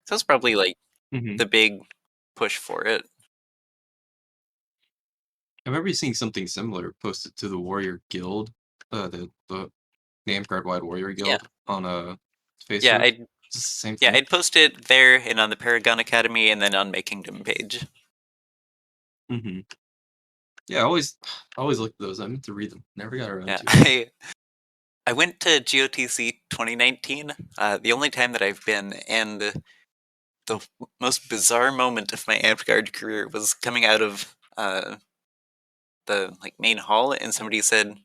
[SPEAKER 4] So it's probably like
[SPEAKER 2] Mhm.
[SPEAKER 4] the big push for it.
[SPEAKER 2] I remember seeing something similar posted to the Warrior Guild, the Namcard Wide Warrior
[SPEAKER 4] Yeah.
[SPEAKER 2] Guild on Facebook.
[SPEAKER 4] Yeah,
[SPEAKER 2] It's the same
[SPEAKER 4] yeah,
[SPEAKER 2] thing.
[SPEAKER 4] I'd post it there and on the Paragon Academy and then on my Kingdom page.
[SPEAKER 2] Mm-hmm. Yeah, I always looked at those. I meant to read them. Never got around
[SPEAKER 4] Yeah,
[SPEAKER 2] to it.
[SPEAKER 4] I went to GOTC 2019, the only time that I've been, and the most bizarre moment of my Amp-Guard career was coming out of the like main hall, and somebody said,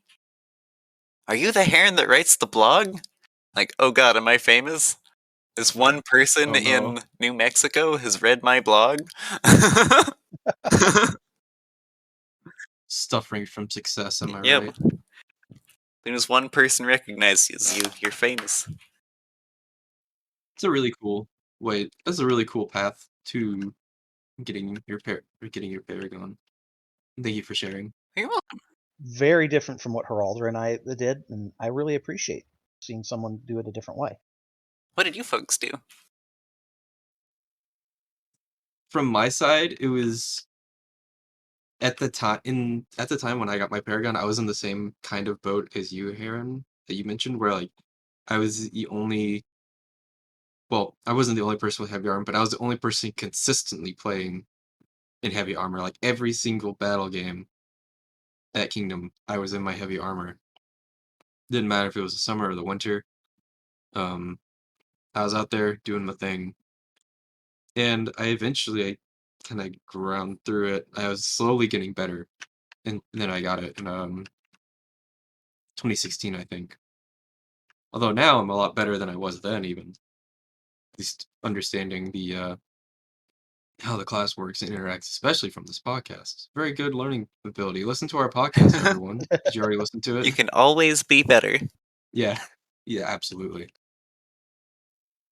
[SPEAKER 4] "Are you the Heron that writes the blog?" Like, oh god, am I famous? This one person
[SPEAKER 2] Oh no.
[SPEAKER 4] in New Mexico has read my blog.
[SPEAKER 2] Suffering from success, am I
[SPEAKER 4] Yep.
[SPEAKER 2] right?
[SPEAKER 4] As soon as one person recognizes you, you're famous.
[SPEAKER 2] It's a really cool That's a really cool path to getting your Paragon. Thank you for sharing.
[SPEAKER 4] You're welcome.
[SPEAKER 1] Very different from what Geralder and I did, and I really appreciate seeing someone do it a different way.
[SPEAKER 4] What did you folks do?
[SPEAKER 2] From my side, it was at the time when I got my Paragon, I was in the same kind of boat as you, Heron, that you mentioned, where like I was the only well, I wasn't the only person with heavy armor, but I was the only person consistently playing in heavy armor. Like every single battle game at Kingdom, I was in my heavy armor. Didn't matter if it was the summer or the winter. I was out there doing my thing, and I kind of ground through it. I was slowly getting better, and then I got it in 2016, I think. Although now I'm a lot better than I was then, even at least understanding the how the class works and interacts, especially from this podcast. Very good learning ability. Listen to our podcast, everyone. Did you already listen to it?
[SPEAKER 4] You can always be better.
[SPEAKER 2] Yeah, yeah, absolutely.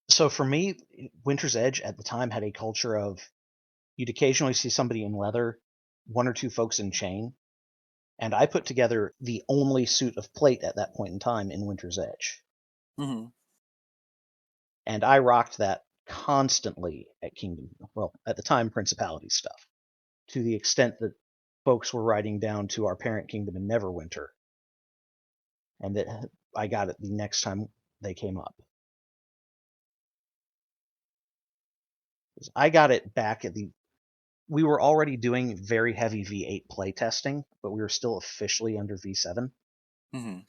[SPEAKER 1] So for me, Winter's Edge at the time had a culture of you'd occasionally see somebody in leather, one or two folks in chain, and I put together the only suit of plate at that point in time in Winter's Edge.
[SPEAKER 4] Mm-hmm.
[SPEAKER 1] And I rocked that constantly at Kingdom, well, at the time, Principality stuff, to the extent that folks were writing down to our parent kingdom in Neverwinter, and that I got it the next time they came up. I got it back at the. We were already doing very heavy V8 playtesting, but we were still officially under V7.
[SPEAKER 4] Mm-hmm.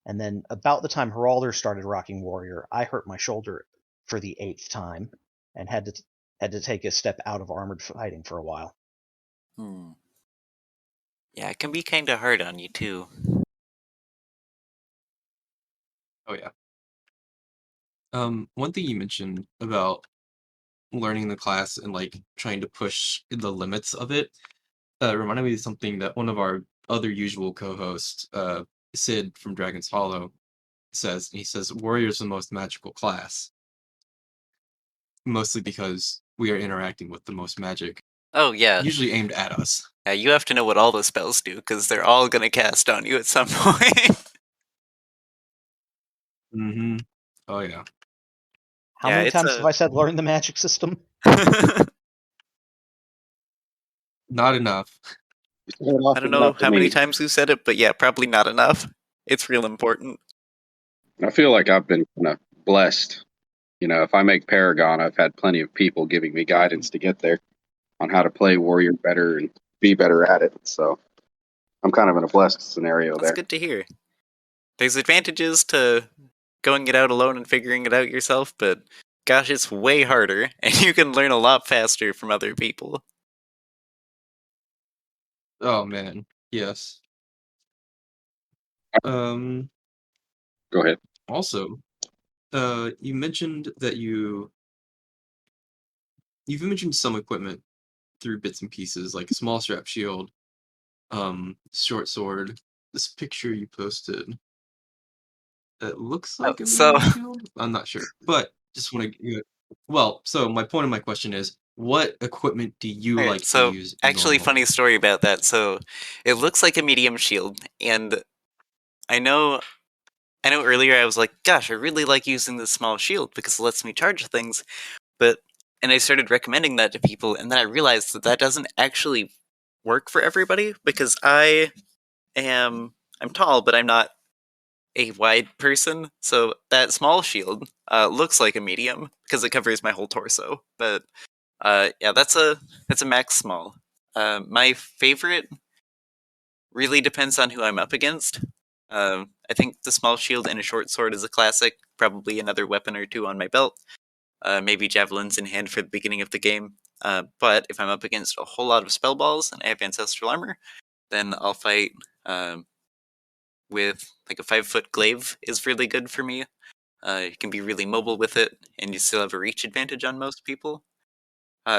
[SPEAKER 1] And then about the time Geralder started rocking Warrior, I hurt my shoulder for the 8th time and had to take a step out of armored fighting for a while.
[SPEAKER 4] Hmm. Yeah, it can be kind of hard on you too.
[SPEAKER 2] Oh yeah. One thing you mentioned about learning the class and like trying to push the limits of it reminded me of something that one of our other usual co-hosts, Sid from Dragon's Hollow, says. And he says, warrior's the most magical class. Mostly because we are interacting with the most magic,
[SPEAKER 4] Oh, yeah.
[SPEAKER 2] usually aimed at us.
[SPEAKER 4] Yeah, you have to know what all the spells do, because they're all going to cast on you at some point.
[SPEAKER 2] Mm-hmm. Oh, yeah.
[SPEAKER 1] How
[SPEAKER 4] Yeah,
[SPEAKER 1] many
[SPEAKER 4] it's
[SPEAKER 1] times have I said learn the magic system?
[SPEAKER 2] Not enough.
[SPEAKER 4] I don't know how many times we've said it, but yeah, probably not enough. It's real important.
[SPEAKER 3] I feel like I've been kind of blessed. You know, if I make Paragon, I've had plenty of people giving me guidance to get there on how to play Warrior better and be better at it. So I'm kind of in a blessed scenario
[SPEAKER 4] That's
[SPEAKER 3] there.
[SPEAKER 4] good to hear. There's advantages to going it out alone and figuring it out yourself, but gosh, it's way harder, and you can learn a lot faster from other people.
[SPEAKER 2] Oh, man. Yes.
[SPEAKER 3] Go ahead.
[SPEAKER 2] Also, you mentioned that you've mentioned some equipment through bits and pieces, like a small strap shield, short sword. This picture you posted, it looks like a
[SPEAKER 4] So,
[SPEAKER 2] medium shield. I'm not sure, but just want to. Well, so my point of my question is, what equipment do you
[SPEAKER 4] alright,
[SPEAKER 2] like to
[SPEAKER 4] so
[SPEAKER 2] use
[SPEAKER 4] actually, funny
[SPEAKER 2] normally?
[SPEAKER 4] story about that. So, it looks like a medium shield, and I know earlier I was like, gosh, I really like using this small shield because it lets me charge things, and I started recommending that to people, and then I realized that doesn't actually work for everybody because I'm tall, but I'm not a wide person, so that small shield looks like a medium because it covers my whole torso. But yeah, that's a max small. My favorite really depends on who I'm up against. I think the small shield and a short sword is a classic. Probably another weapon or two on my belt. Maybe javelins in hand for the beginning of the game. But if I'm up against a whole lot of spell balls and I have ancestral armor, then I'll fight with like a 5-foot glaive is really good for me. You can be really mobile with it, and you still have a reach advantage on most people.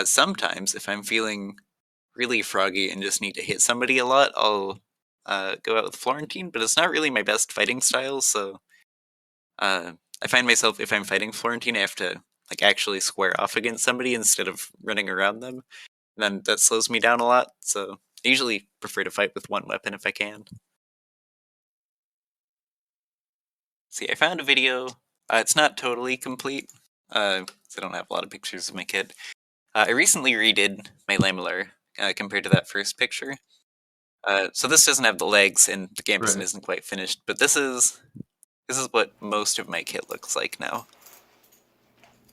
[SPEAKER 4] Sometimes, if I'm feeling really froggy and just need to hit somebody a lot, I'll go out with Florentine, but it's not really my best fighting style, so I find myself, if I'm fighting Florentine, I have to like actually square off against somebody instead of running around them. And then that slows me down a lot, so I usually prefer to fight with one weapon if I can. See, I found a video. It's not totally complete, 'cause I don't have a lot of pictures of my kid. I recently redid my Lamellar compared to that first picture. So this doesn't have the legs, and the gambeson
[SPEAKER 2] Right.
[SPEAKER 4] isn't quite finished. But this is what most of my kit looks like now.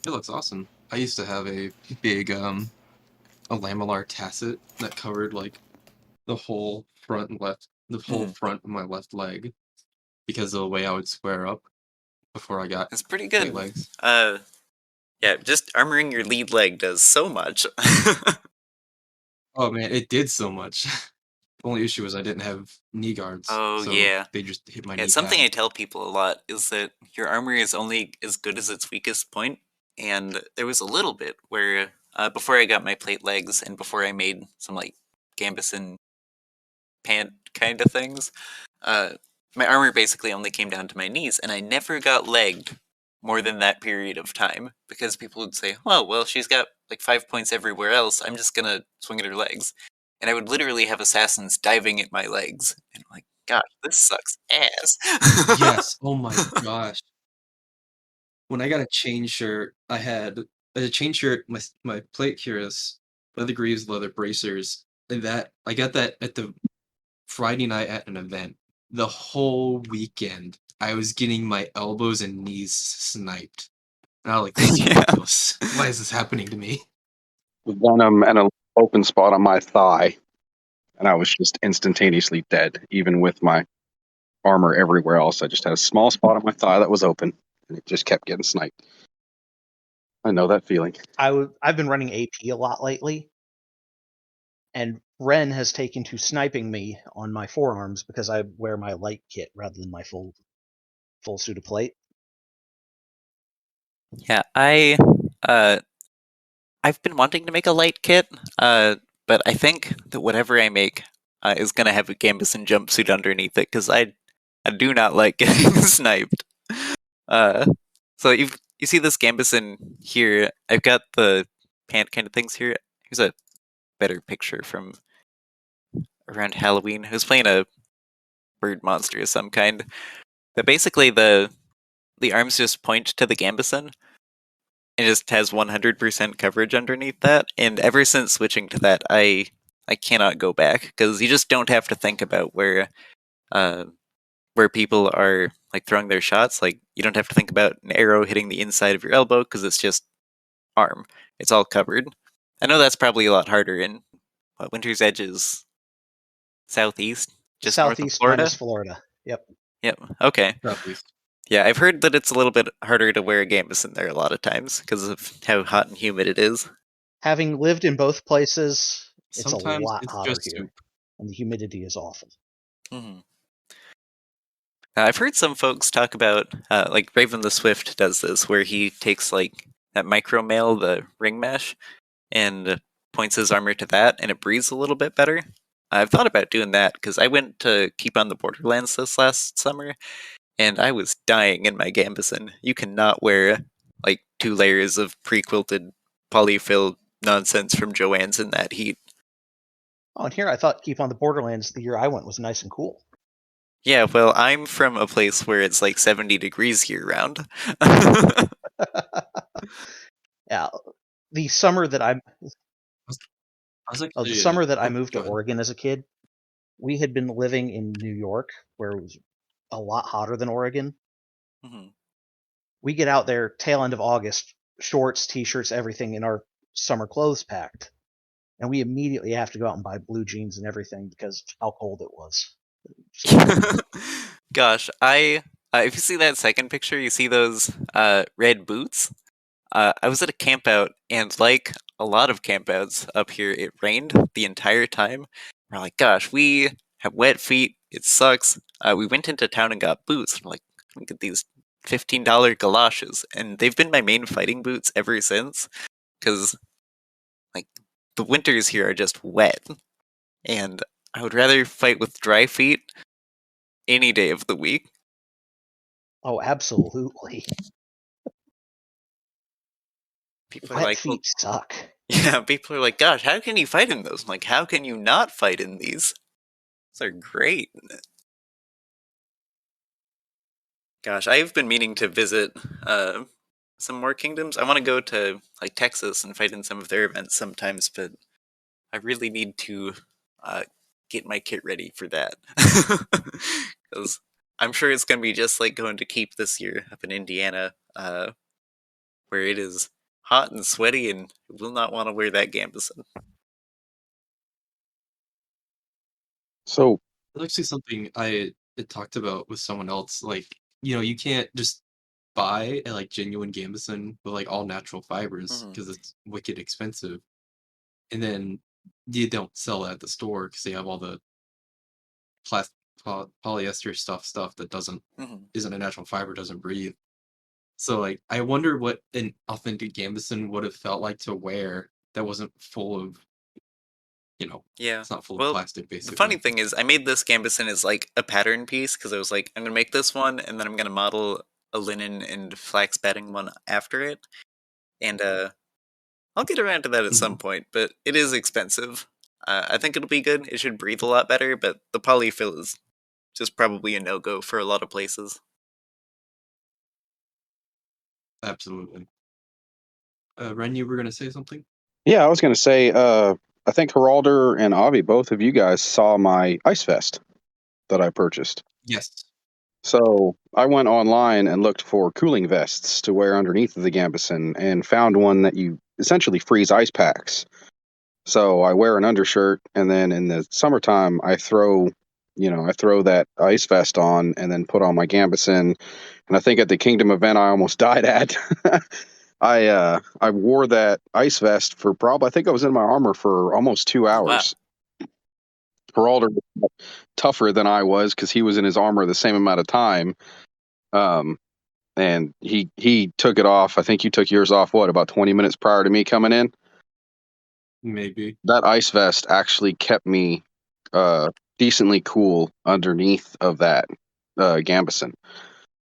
[SPEAKER 2] It looks awesome. I used to have a big a lamellar tasset that covered like the whole front of my left leg because of the way I would square up before I got
[SPEAKER 4] It's pretty
[SPEAKER 2] plate
[SPEAKER 4] good.
[SPEAKER 2] legs.
[SPEAKER 4] Yeah, just armoring your lead leg does so much.
[SPEAKER 2] Oh man, it did so much. The only issue was I didn't have knee guards,
[SPEAKER 4] Oh
[SPEAKER 2] so
[SPEAKER 4] yeah.
[SPEAKER 2] they just hit my
[SPEAKER 4] Yeah,
[SPEAKER 2] knee
[SPEAKER 4] something I
[SPEAKER 2] pad.
[SPEAKER 4] tell people a lot is that your armor is only as good as its weakest point, and there was a little bit where before I got my plate legs and before I made some like gambeson pant kind of things, uh, my armor basically only came down to my knees, and I never got legged more than that period of time because people would say, "Oh, well, she's got like 5 points everywhere else. I'm just gonna swing at her legs," and I would literally have assassins diving at my legs, and I'm like, "Gosh, this sucks ass."
[SPEAKER 2] Yes. Oh my gosh. When I got a chain shirt, I had a chain shirt, my plate cuirass, leather greaves, leather bracers, and that I got that at the Friday night at an event. The whole weekend, I was getting my elbows and knees sniped. And I was like, this is
[SPEAKER 4] Yeah.
[SPEAKER 2] ridiculous. Why is this happening to me?
[SPEAKER 3] Venom and an open spot on my thigh, and I was just instantaneously dead, even with my armor everywhere else. I just had a small spot on my thigh that was open, and it just kept getting sniped. I know that feeling.
[SPEAKER 1] I've been running AP a lot lately, and Ren has taken to sniping me on my forearms because I wear my light kit rather than my full suit of plate.
[SPEAKER 4] Yeah, I've been wanting to make a light kit, but I think that whatever I make is gonna have a gambeson jumpsuit underneath it because I do not like getting sniped. So you see this gambeson here. I've got the pant kind of things here. Here's a better picture from around Halloween. I was playing a bird monster of some kind. But basically, the arms just point to the gambeson. It just has 100% coverage underneath that. And ever since switching to that, I cannot go back because you just don't have to think about where people are like throwing their shots. Like you don't have to think about an arrow hitting the inside of your elbow because it's just arm. It's all covered. I know that's probably a lot harder in Winter's Edge is southeast, just north of
[SPEAKER 1] Southeast
[SPEAKER 4] Florida.
[SPEAKER 1] minus Florida. Yep.
[SPEAKER 4] Yep. Okay.
[SPEAKER 2] Southeast.
[SPEAKER 4] Yeah, I've heard that it's a little bit harder to wear a gambeson there a lot of times because of how hot and humid it is.
[SPEAKER 1] Having lived in both places, it's
[SPEAKER 2] Sometimes
[SPEAKER 1] a lot
[SPEAKER 2] it's
[SPEAKER 1] hotter
[SPEAKER 2] just
[SPEAKER 1] here,
[SPEAKER 2] soup.
[SPEAKER 1] and the humidity is awful.
[SPEAKER 4] Mm-hmm. I've heard some folks talk about, like Raven the Swift does this, where he takes like that micro mail, the ring mesh, and points his armor to that, and it breathes a little bit better. I've thought about doing that because I went to Keep on the Borderlands this last summer, and I was dying in my gambeson. You cannot wear like 2 layers of pre-quilted polyfill nonsense from Joann's in that heat.
[SPEAKER 1] Oh, and here I thought Keep on the Borderlands the year I went was nice and cool.
[SPEAKER 4] Yeah, well, I'm from a place where it's like 70 degrees year round.
[SPEAKER 1] Yeah, the summer that I
[SPEAKER 2] I was
[SPEAKER 1] the summer that I moved to
[SPEAKER 2] go ahead.
[SPEAKER 1] Oregon as a kid, we had been living in New York, where it was a lot hotter than Oregon.
[SPEAKER 4] Mhm.
[SPEAKER 1] We get out there tail end of August, shorts, t-shirts, everything in our summer clothes packed, and we immediately have to go out and buy blue jeans and everything because of how cold it was.
[SPEAKER 4] Gosh, if you see that second picture, you see those red boots. I was at a camp out, and like a lot of campouts up here, it rained the entire time. We're like, gosh, we have wet feet. It sucks. We went into town and got boots. We're like, look at these $15 galoshes, and they've been my main fighting boots ever since. Because like the winters here are just wet, and I would rather fight with dry feet any day of the week.
[SPEAKER 1] Oh, absolutely.
[SPEAKER 4] People are
[SPEAKER 1] Wet
[SPEAKER 4] like, well,
[SPEAKER 1] feet suck.
[SPEAKER 4] yeah, people are like, gosh, how can you fight in those? I'm like, how can you not fight in these? These are great. Gosh, I've been meaning to visit some more kingdoms. I want to go to like Texas and fight in some of their events sometimes, but I really need to get my kit ready for that. Because I'm sure it's going to be just like going to Keep this year up in Indiana, where it is hot and sweaty and will not want to wear that gambeson.
[SPEAKER 3] So
[SPEAKER 2] That's actually something I had talked about with someone else. Like, you can't just buy a like genuine gambeson with like all natural fibers
[SPEAKER 4] Mhm.
[SPEAKER 2] because it's wicked expensive, and then you don't sell it at the store because they have all the plastic polyester stuff that doesn't
[SPEAKER 4] Mhm.
[SPEAKER 2] isn't a natural fiber, doesn't breathe. So like, I wonder what an authentic gambeson would have felt like to wear that wasn't full of,
[SPEAKER 4] Yeah.
[SPEAKER 2] it's not full of
[SPEAKER 4] Well,
[SPEAKER 2] plastic,
[SPEAKER 4] the
[SPEAKER 2] basically.
[SPEAKER 4] funny thing is, I made this gambeson as like a pattern piece because I was like, I'm gonna make this one, and then I'm gonna model a linen and flax batting one after it, and I'll get around to that at some point. But it is expensive. I think it'll be good. It should breathe a lot better, but the polyfill is just probably a no-go for a lot of places.
[SPEAKER 2] Absolutely. Ren, you were gonna say something?
[SPEAKER 3] yeah, I was going to say, I think Geralder and Avi, both of you guys saw my ice vest that I purchased.
[SPEAKER 2] Yes.
[SPEAKER 3] So I went online and looked for cooling vests to wear underneath of the gambeson and found one that you essentially freeze ice packs. So I wear an undershirt, and then in the summertime I throw that ice vest on and then put on my gambeson. And I think at the Kingdom event I almost died at. I wore that ice vest for I think I was in my armor for almost 2 hours. Geralder was tougher than I was because he was in his armor the same amount of time. And he took it off. I think you took yours off, about 20 minutes prior to me coming in?
[SPEAKER 2] Maybe.
[SPEAKER 3] That ice vest actually kept me decently cool underneath of that gambeson.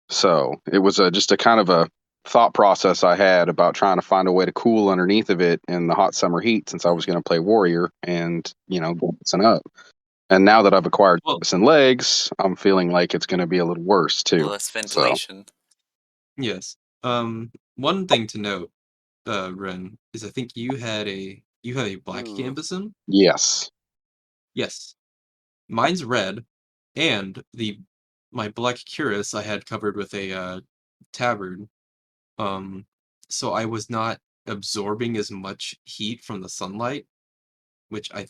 [SPEAKER 3] So it was just a kind of a thought process I had about trying to find a way to cool underneath of it in the hot summer heat, since I was going to play Warrior and Gambison up. And now that I've acquired
[SPEAKER 2] Well,
[SPEAKER 3] Gambison legs, I'm feeling like it's going to be a little worse too.
[SPEAKER 4] Less
[SPEAKER 3] So
[SPEAKER 4] ventilation.
[SPEAKER 2] yes. One thing to note, Ren, is I think you had a black
[SPEAKER 4] Ooh.
[SPEAKER 2] Gambison.
[SPEAKER 3] yes,
[SPEAKER 2] Yes. Mine's red, and my black cuirass I had covered with a tabard. So I was not absorbing as much heat from the sunlight, which I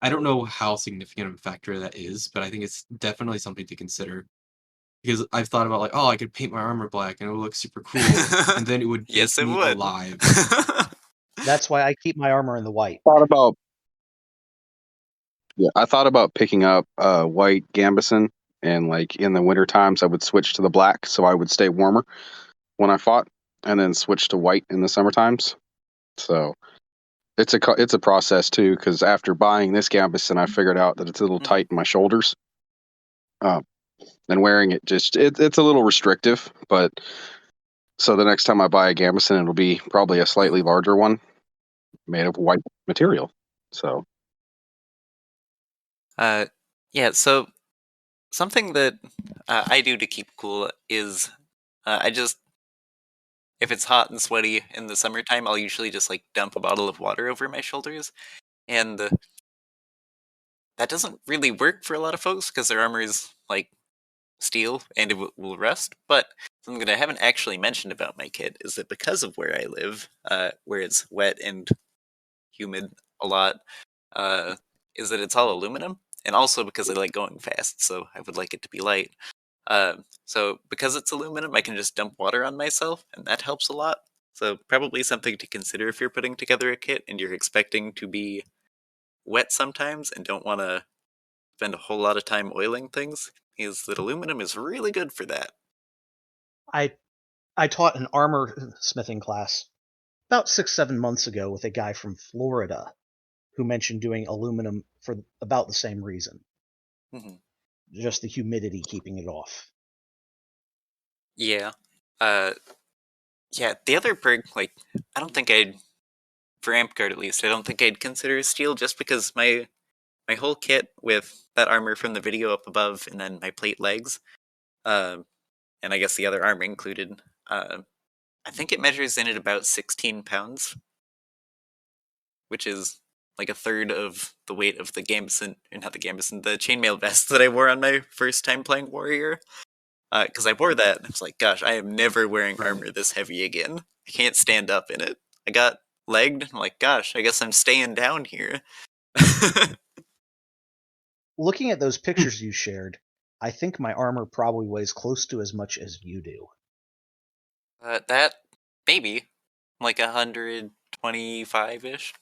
[SPEAKER 2] don't know how significant of a factor that is, but I think it's definitely something to consider. Because I've thought about, like, oh, I could paint my armor black and it would look super cool, and then it would
[SPEAKER 4] Yes,
[SPEAKER 2] make
[SPEAKER 4] it
[SPEAKER 2] me
[SPEAKER 4] would.
[SPEAKER 2] alive.
[SPEAKER 1] That's why I keep my armor in the white.
[SPEAKER 3] thought about I thought about picking up white Gambison, and like in the winter times I would switch to the black so I would stay warmer when I fought, and then switch to white in the summer times. So it's a process too, because after buying this Gambison, I figured out that it's a little
[SPEAKER 4] Mhm.
[SPEAKER 3] tight in my shoulders. And wearing it it's a little restrictive, but so the next time I buy a Gambison, it'll be probably a slightly larger one made of white material. So
[SPEAKER 4] Yeah, so something that I do to keep cool is if it's hot and sweaty in the summertime, I'll usually just like dump a bottle of water over my shoulders. And that doesn't really work for a lot of folks because their armor is like steel and it will rust. But something that I haven't actually mentioned about my kit is that because of where I live, where it's wet and humid a lot, is that it's all aluminum. And also because I like going fast, so I would like it to be light. So because it's aluminum, I can just dump water on myself, and that helps a lot. So probably something to consider if you're putting together a kit and you're expecting to be wet sometimes and don't want to spend a whole lot of time oiling things, is that aluminum is really good for that.
[SPEAKER 1] I I taught an armor smithing class about 6-7 months ago with a guy from Florida who mentioned doing aluminum for about the same reason,
[SPEAKER 4] Mhm.
[SPEAKER 1] just the humidity keeping it off.
[SPEAKER 4] Yeah. Uh, yeah, the other perk, like, I don't think I'd, for amp guard at least, I don't think I'd consider steel just because my whole kit with that armor from the video up above and then my plate legs, uh, and I guess the other armor included, I think it measures in at about 16 pounds, which is like a third of the weight of the Gambison, or not the Gambison, the chainmail vest that I wore on my first time playing Warrior. Because I wore that and I was like, gosh, I am never wearing
[SPEAKER 2] Right.
[SPEAKER 4] armor this heavy again. I can't stand up in it. I got legged. I'm like, gosh, I guess I'm staying down here.
[SPEAKER 1] Looking at those pictures you shared, I think my armor probably weighs close to as much as you do.
[SPEAKER 4] That maybe like 125-ish.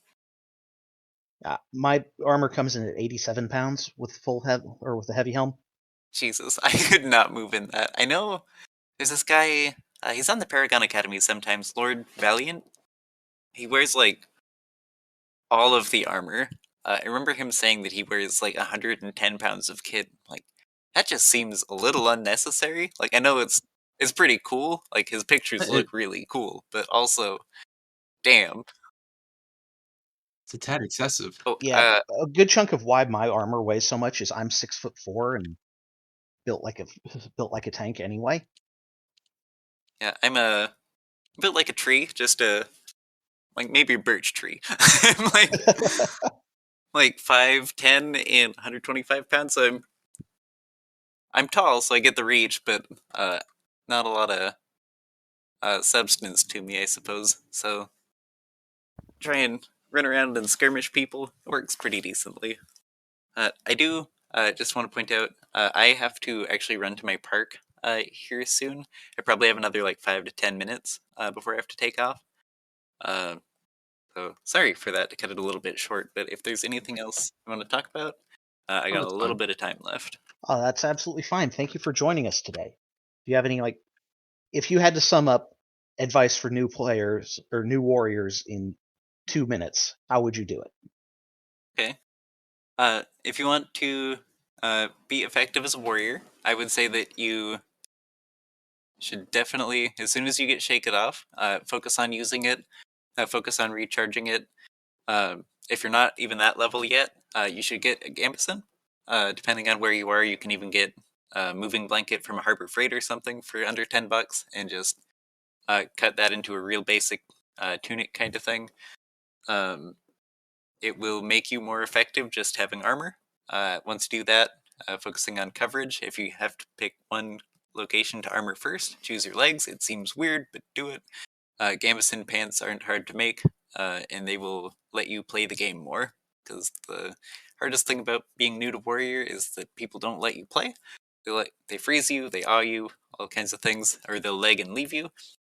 [SPEAKER 1] My armor comes in at 87 pounds with with the heavy helm.
[SPEAKER 4] Jesus, I could not move in that. I know there's this guy. He's on the Paragon Academy sometimes. Lord Valiant. He wears like all of the armor. I remember him saying that he wears like 110 pounds of kit. Like that just seems a little unnecessary. Like I know it's pretty cool. Like his pictures
[SPEAKER 2] It,
[SPEAKER 4] look really cool, but also, damn.
[SPEAKER 2] it's a tad excessive.
[SPEAKER 4] Oh,
[SPEAKER 1] Yeah, a good chunk of why my armor weighs so much is I'm 6'4" and built like a built like a tank anyway.
[SPEAKER 4] yeah. I'm built like a tree, just a like maybe a birch tree. I'm like 5'10" and 125 pounds. So I'm tall, so I get the reach, but not a lot of substance to me, I suppose. So try and run around and skirmish people. It works pretty decently. I do just want to point out I have to actually run to my park here soon. I probably have another like 5 to 10 minutes before I have to take off. Uh, so sorry for that to cut it a little bit short. But if there's anything else you want to talk about, I
[SPEAKER 2] Oh,
[SPEAKER 4] got a
[SPEAKER 2] that's
[SPEAKER 4] little
[SPEAKER 2] fine.
[SPEAKER 4] bit of time left.
[SPEAKER 1] Oh, that's absolutely fine. Thank you for joining us today. Do you have any if you had to sum up advice for new players or new warriors in 2 minutes, how would you do it?
[SPEAKER 4] Okay. If you want to be effective as a warrior, I would say that you should definitely, as soon as you get Shake It Off, focus on using it, focus on recharging it. If you're not even that level yet, you should get a Gambeson. Depending on where you are, you can even get a moving blanket from a Harbor Freight or something for under $10 and just cut that into a real basic tunic kind of thing. It will make you more effective just having armor. Once you do that, focusing on coverage. If you have to pick one location to armor first, choose your legs. It seems weird, but do it. Gambeson pants aren't hard to make, and they will let you play the game more. Because the hardest thing about being new to Warrior is that people don't let you play. They freeze you, they awe you, all kinds of things, or they'll leg and leave you.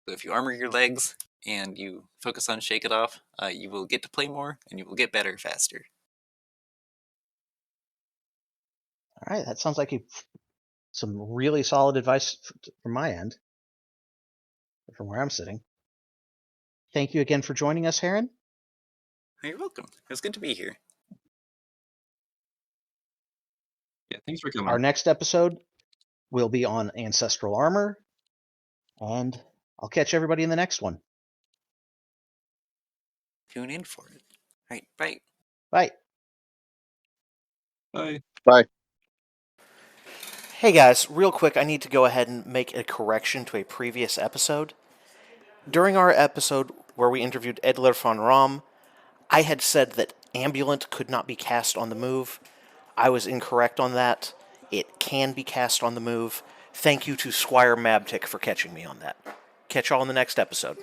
[SPEAKER 4] So if you armor your legs and you focus on Shake It Off, you will get to play more and you will get better faster.
[SPEAKER 1] All right, that sounds like some really solid advice from my end, from where I'm sitting. Thank you again for joining us, Heron.
[SPEAKER 4] You're welcome. It was good to be here.
[SPEAKER 2] Yeah, thanks for coming.
[SPEAKER 1] Our next episode will be on ancestral armor, and I'll catch everybody in the next one.
[SPEAKER 4] Tune in for it. All right, bye.
[SPEAKER 1] Bye.
[SPEAKER 2] Bye.
[SPEAKER 3] Bye.
[SPEAKER 5] Hey guys, real quick, I need to go ahead and make a correction to a previous episode. During our episode where we interviewed Edler von Rom, I had said that Ambulant could not be cast on the move. I was incorrect on that. It can be cast on the move. Thank you to Squire Mabtick for catching me on that. Catch y'all in the next episode.